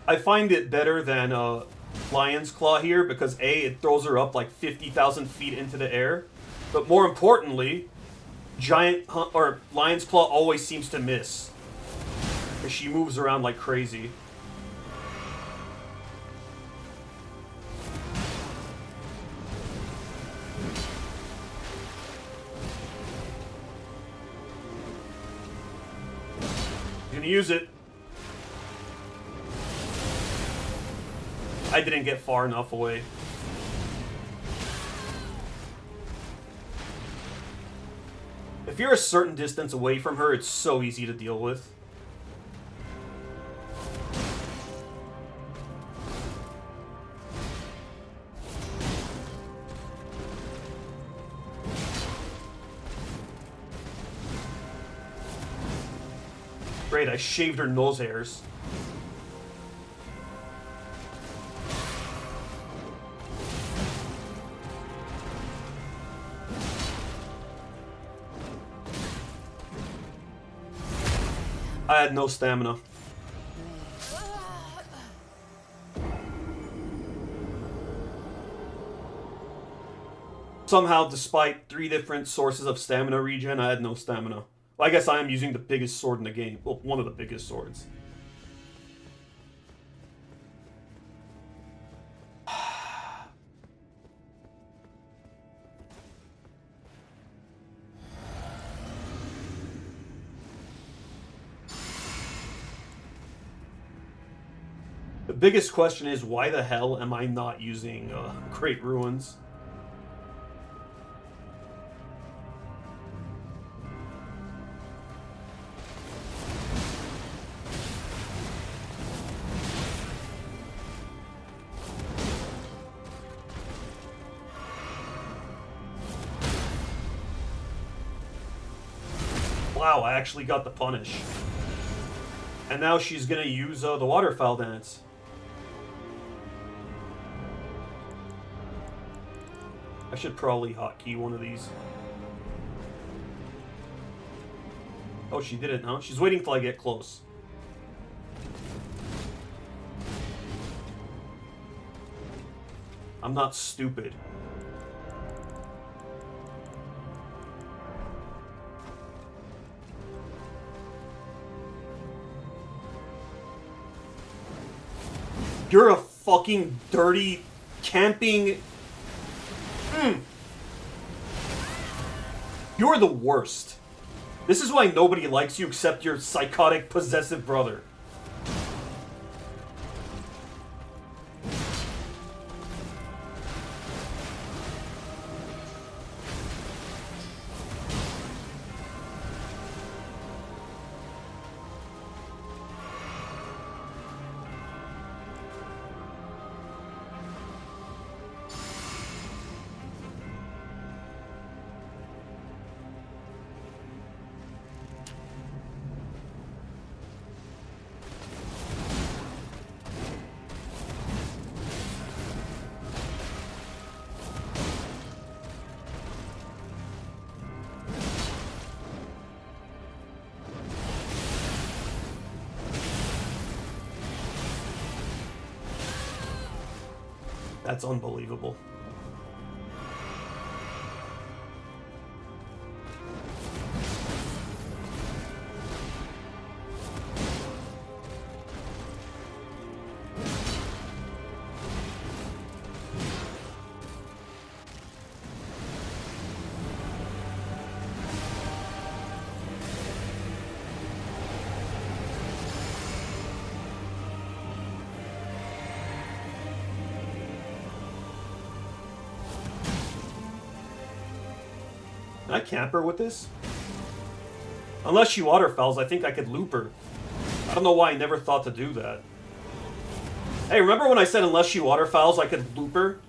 A: I find it better than Lion's Claw here because A, it throws her up like 50,000 feet into the air. But more importantly, Lion's Claw always seems to miss. Because she moves around like crazy. Gonna use it. I didn't get far enough away. If you're a certain distance away from her, it's so easy to deal with. Great, I shaved her nose hairs. I had no stamina. Somehow, despite 3 different sources of stamina regen, I had no stamina. Well, I guess I am using the biggest sword in the game. Well, one of the biggest swords. The biggest question is, why the hell am I not using Great Ruins? Wow, I actually got the punish. And now she's gonna use the waterfowl dance. I should probably hotkey one of these. Oh, she didn't, huh? She's waiting till I get close. I'm not stupid. You're a fucking dirty, camping... You're the worst. This is why nobody likes you except your psychotic, possessive brother. That's unbelievable. Can I camp her with this? Unless she waterfowls, I think I could loop her. I don't know why I never thought to do that. Hey, remember when I said unless she waterfowls, I could loop her?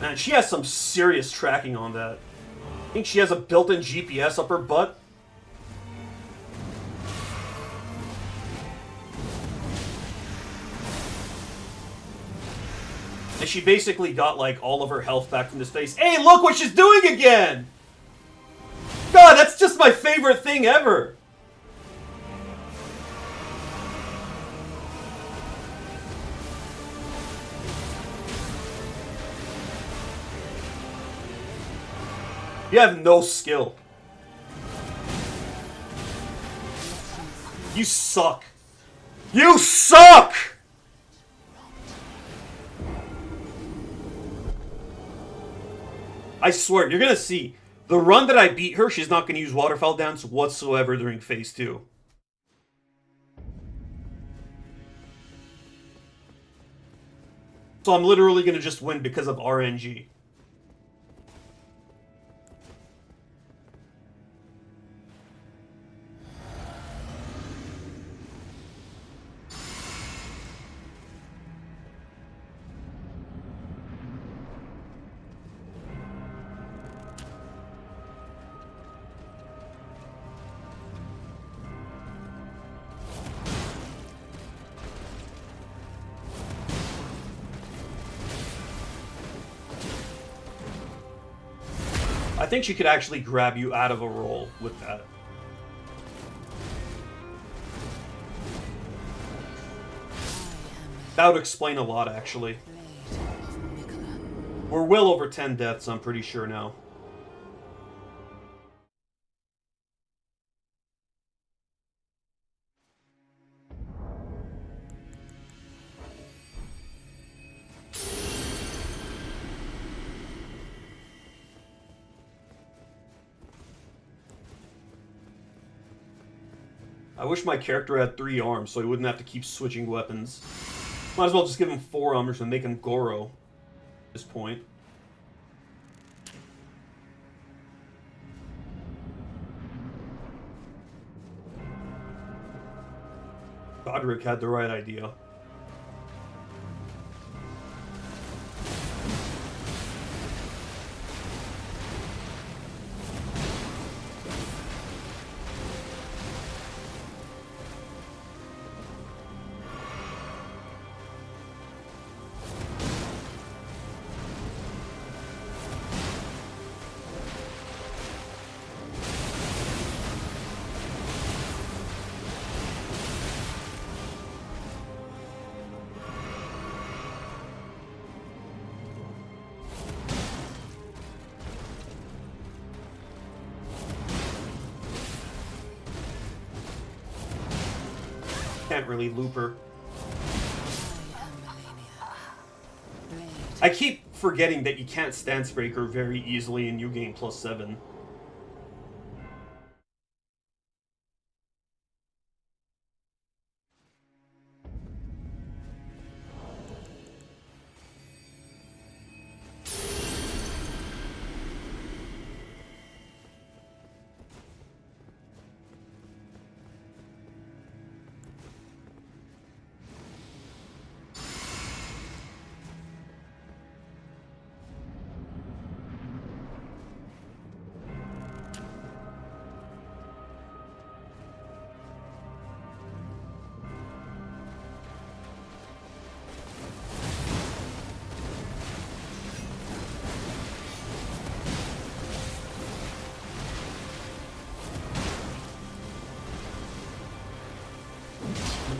A: Man, she has some serious tracking on that. I think she has a built-in GPS up her butt. And she basically got, like, all of her health back from this face. Hey, look what she's doing again! God, that's just my favorite thing ever! You have no skill. You suck. You suck! I swear, you're gonna see. The run that I beat her, she's not gonna use Waterfowl Dance whatsoever during Phase 2. So I'm literally gonna just win because of RNG. I think she could actually grab you out of a roll with that. That would explain a lot, actually. We're well over 10 deaths, I'm pretty sure now. I wish my character had 3 arms so he wouldn't have to keep switching weapons. Might as well just give him 4 arms and make him Goro at this point. Godric had the right idea. can't really loop her.
C: I am Malenia. Blade.
A: I keep forgetting that you can't stance break her very easily in New Game +7.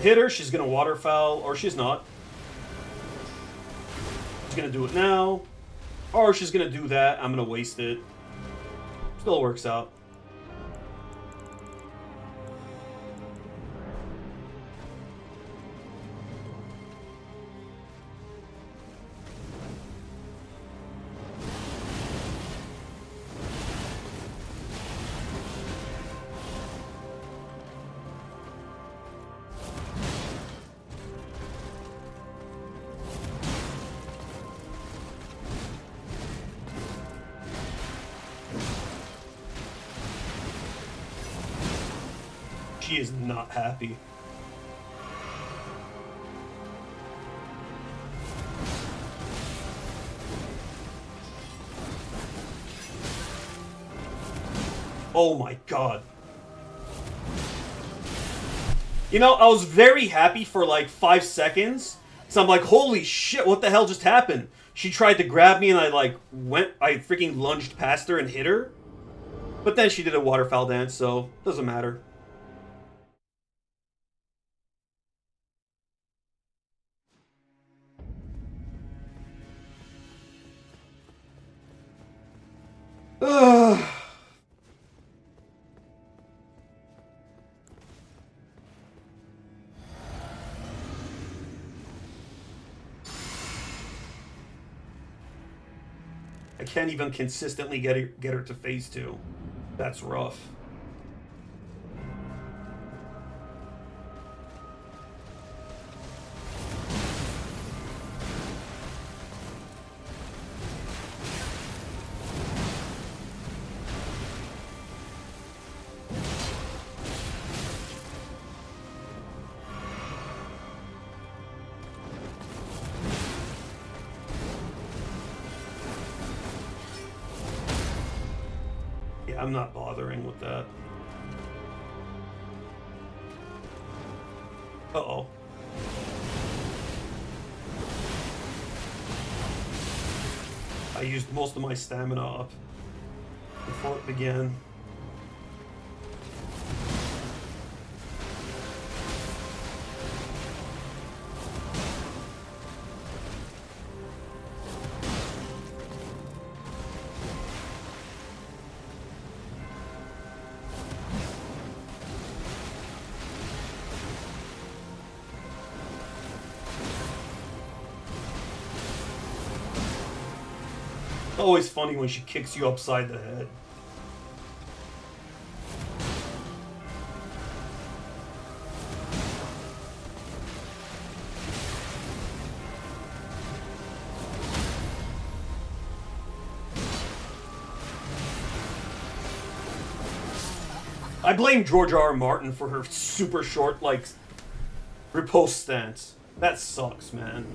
A: Hit her, she's gonna waterfowl, or she's not. She's gonna do it now, or she's gonna do that. I'm gonna waste it. Still works out. She is not happy. Oh my god. You know, I was very happy for like 5 seconds. So I'm like, holy shit, what the hell just happened? She tried to grab me and I freaking lunged past her and hit her. But then she did a waterfowl dance, so doesn't matter. Ugh. I can't even consistently get her to phase 2. That's rough. I'm not bothering with that. Uh-oh. I used most of my stamina up before it began. Always funny when she kicks you upside the head. I blame George R.R. Martin for her super short, like, riposte stance. That sucks, man.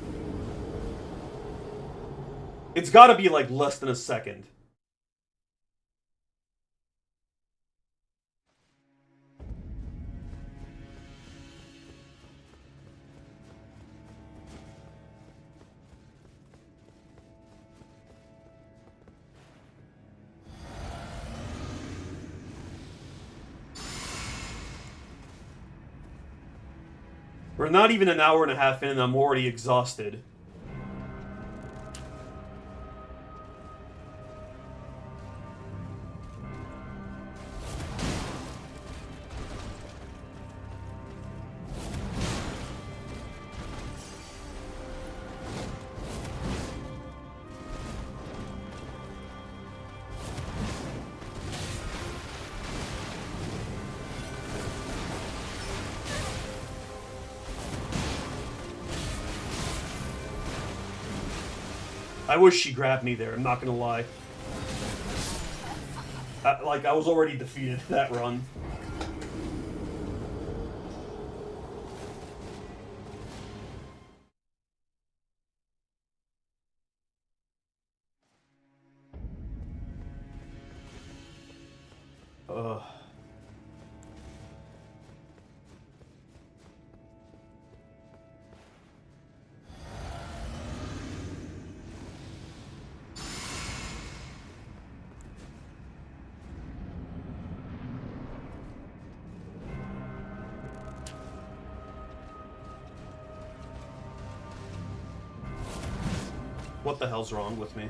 A: It's gotta be like less than a second. We're not even an hour and a half in and I'm already exhausted. I wish she grabbed me there, I'm not gonna lie. Like, I was already defeated that run. Ugh. What the hell's wrong with me?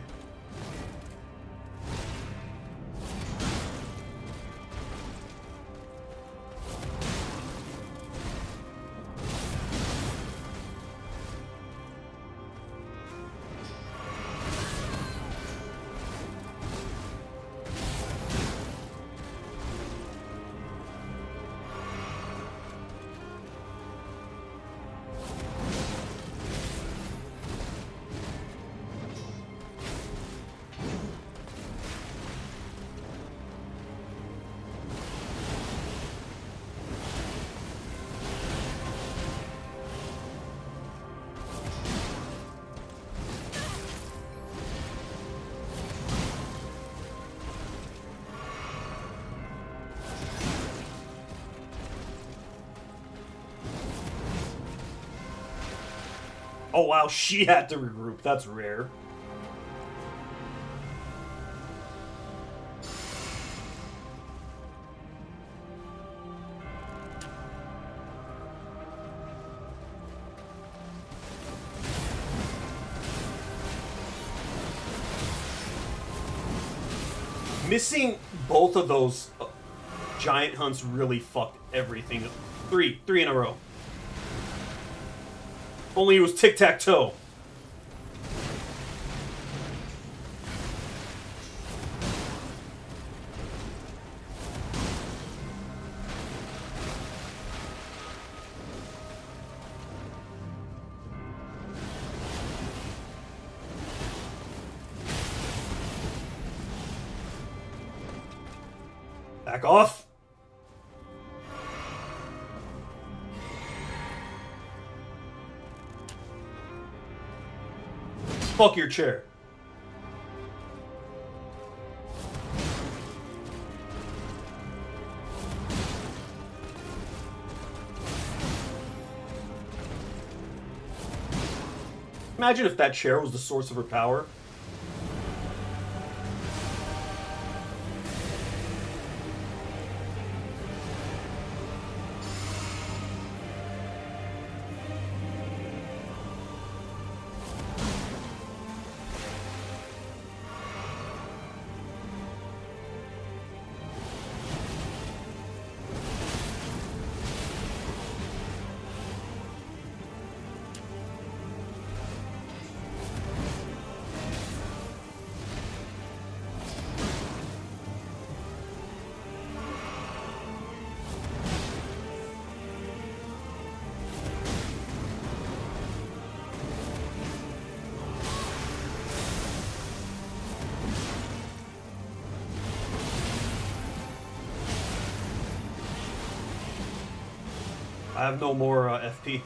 A: Oh wow, she had to regroup. That's rare. Missing both of those giant hunts really fucked everything up. Three in a row. Only it was tic-tac-toe. Back off. Fuck your chair. Imagine if that chair was the source of her power. I have no more FP.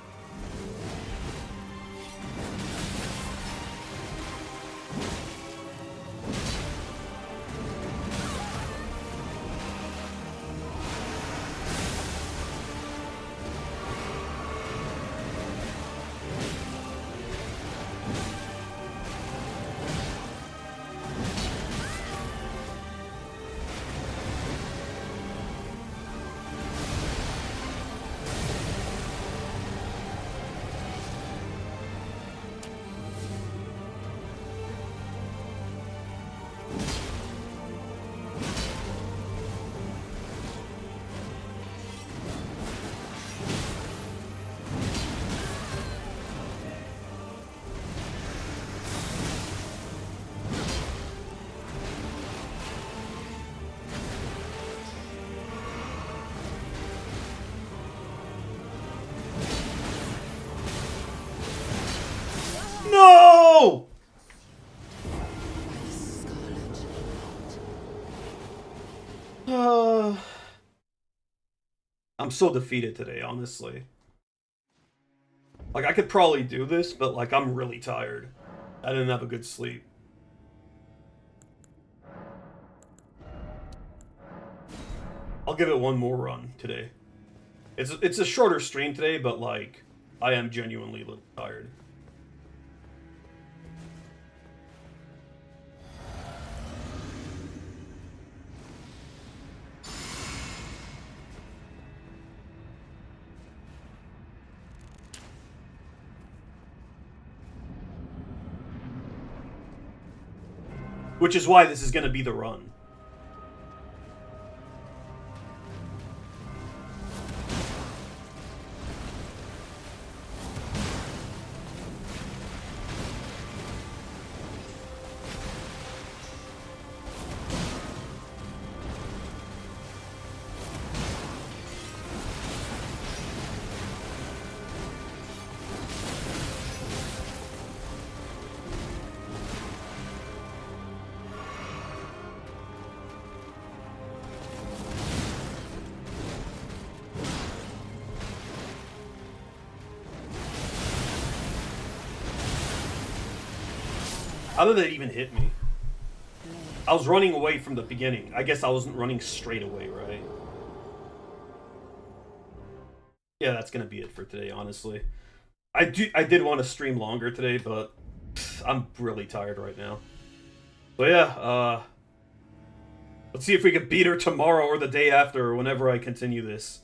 A: I'm so defeated today, honestly. Like, I could probably do this, but, like, I'm really tired. I didn't have a good sleep. I'll give it one more run today. It's a shorter stream today, but, like, I am genuinely a little tired. Which is why this is going to be the run. How did that even hit me? I was running away from the beginning. I guess I wasn't running straight away, right? Yeah, that's gonna be it for today, honestly. I did want to stream longer today, but I'm really tired right now. So yeah, let's see if we can beat her tomorrow or the day after or whenever I continue this.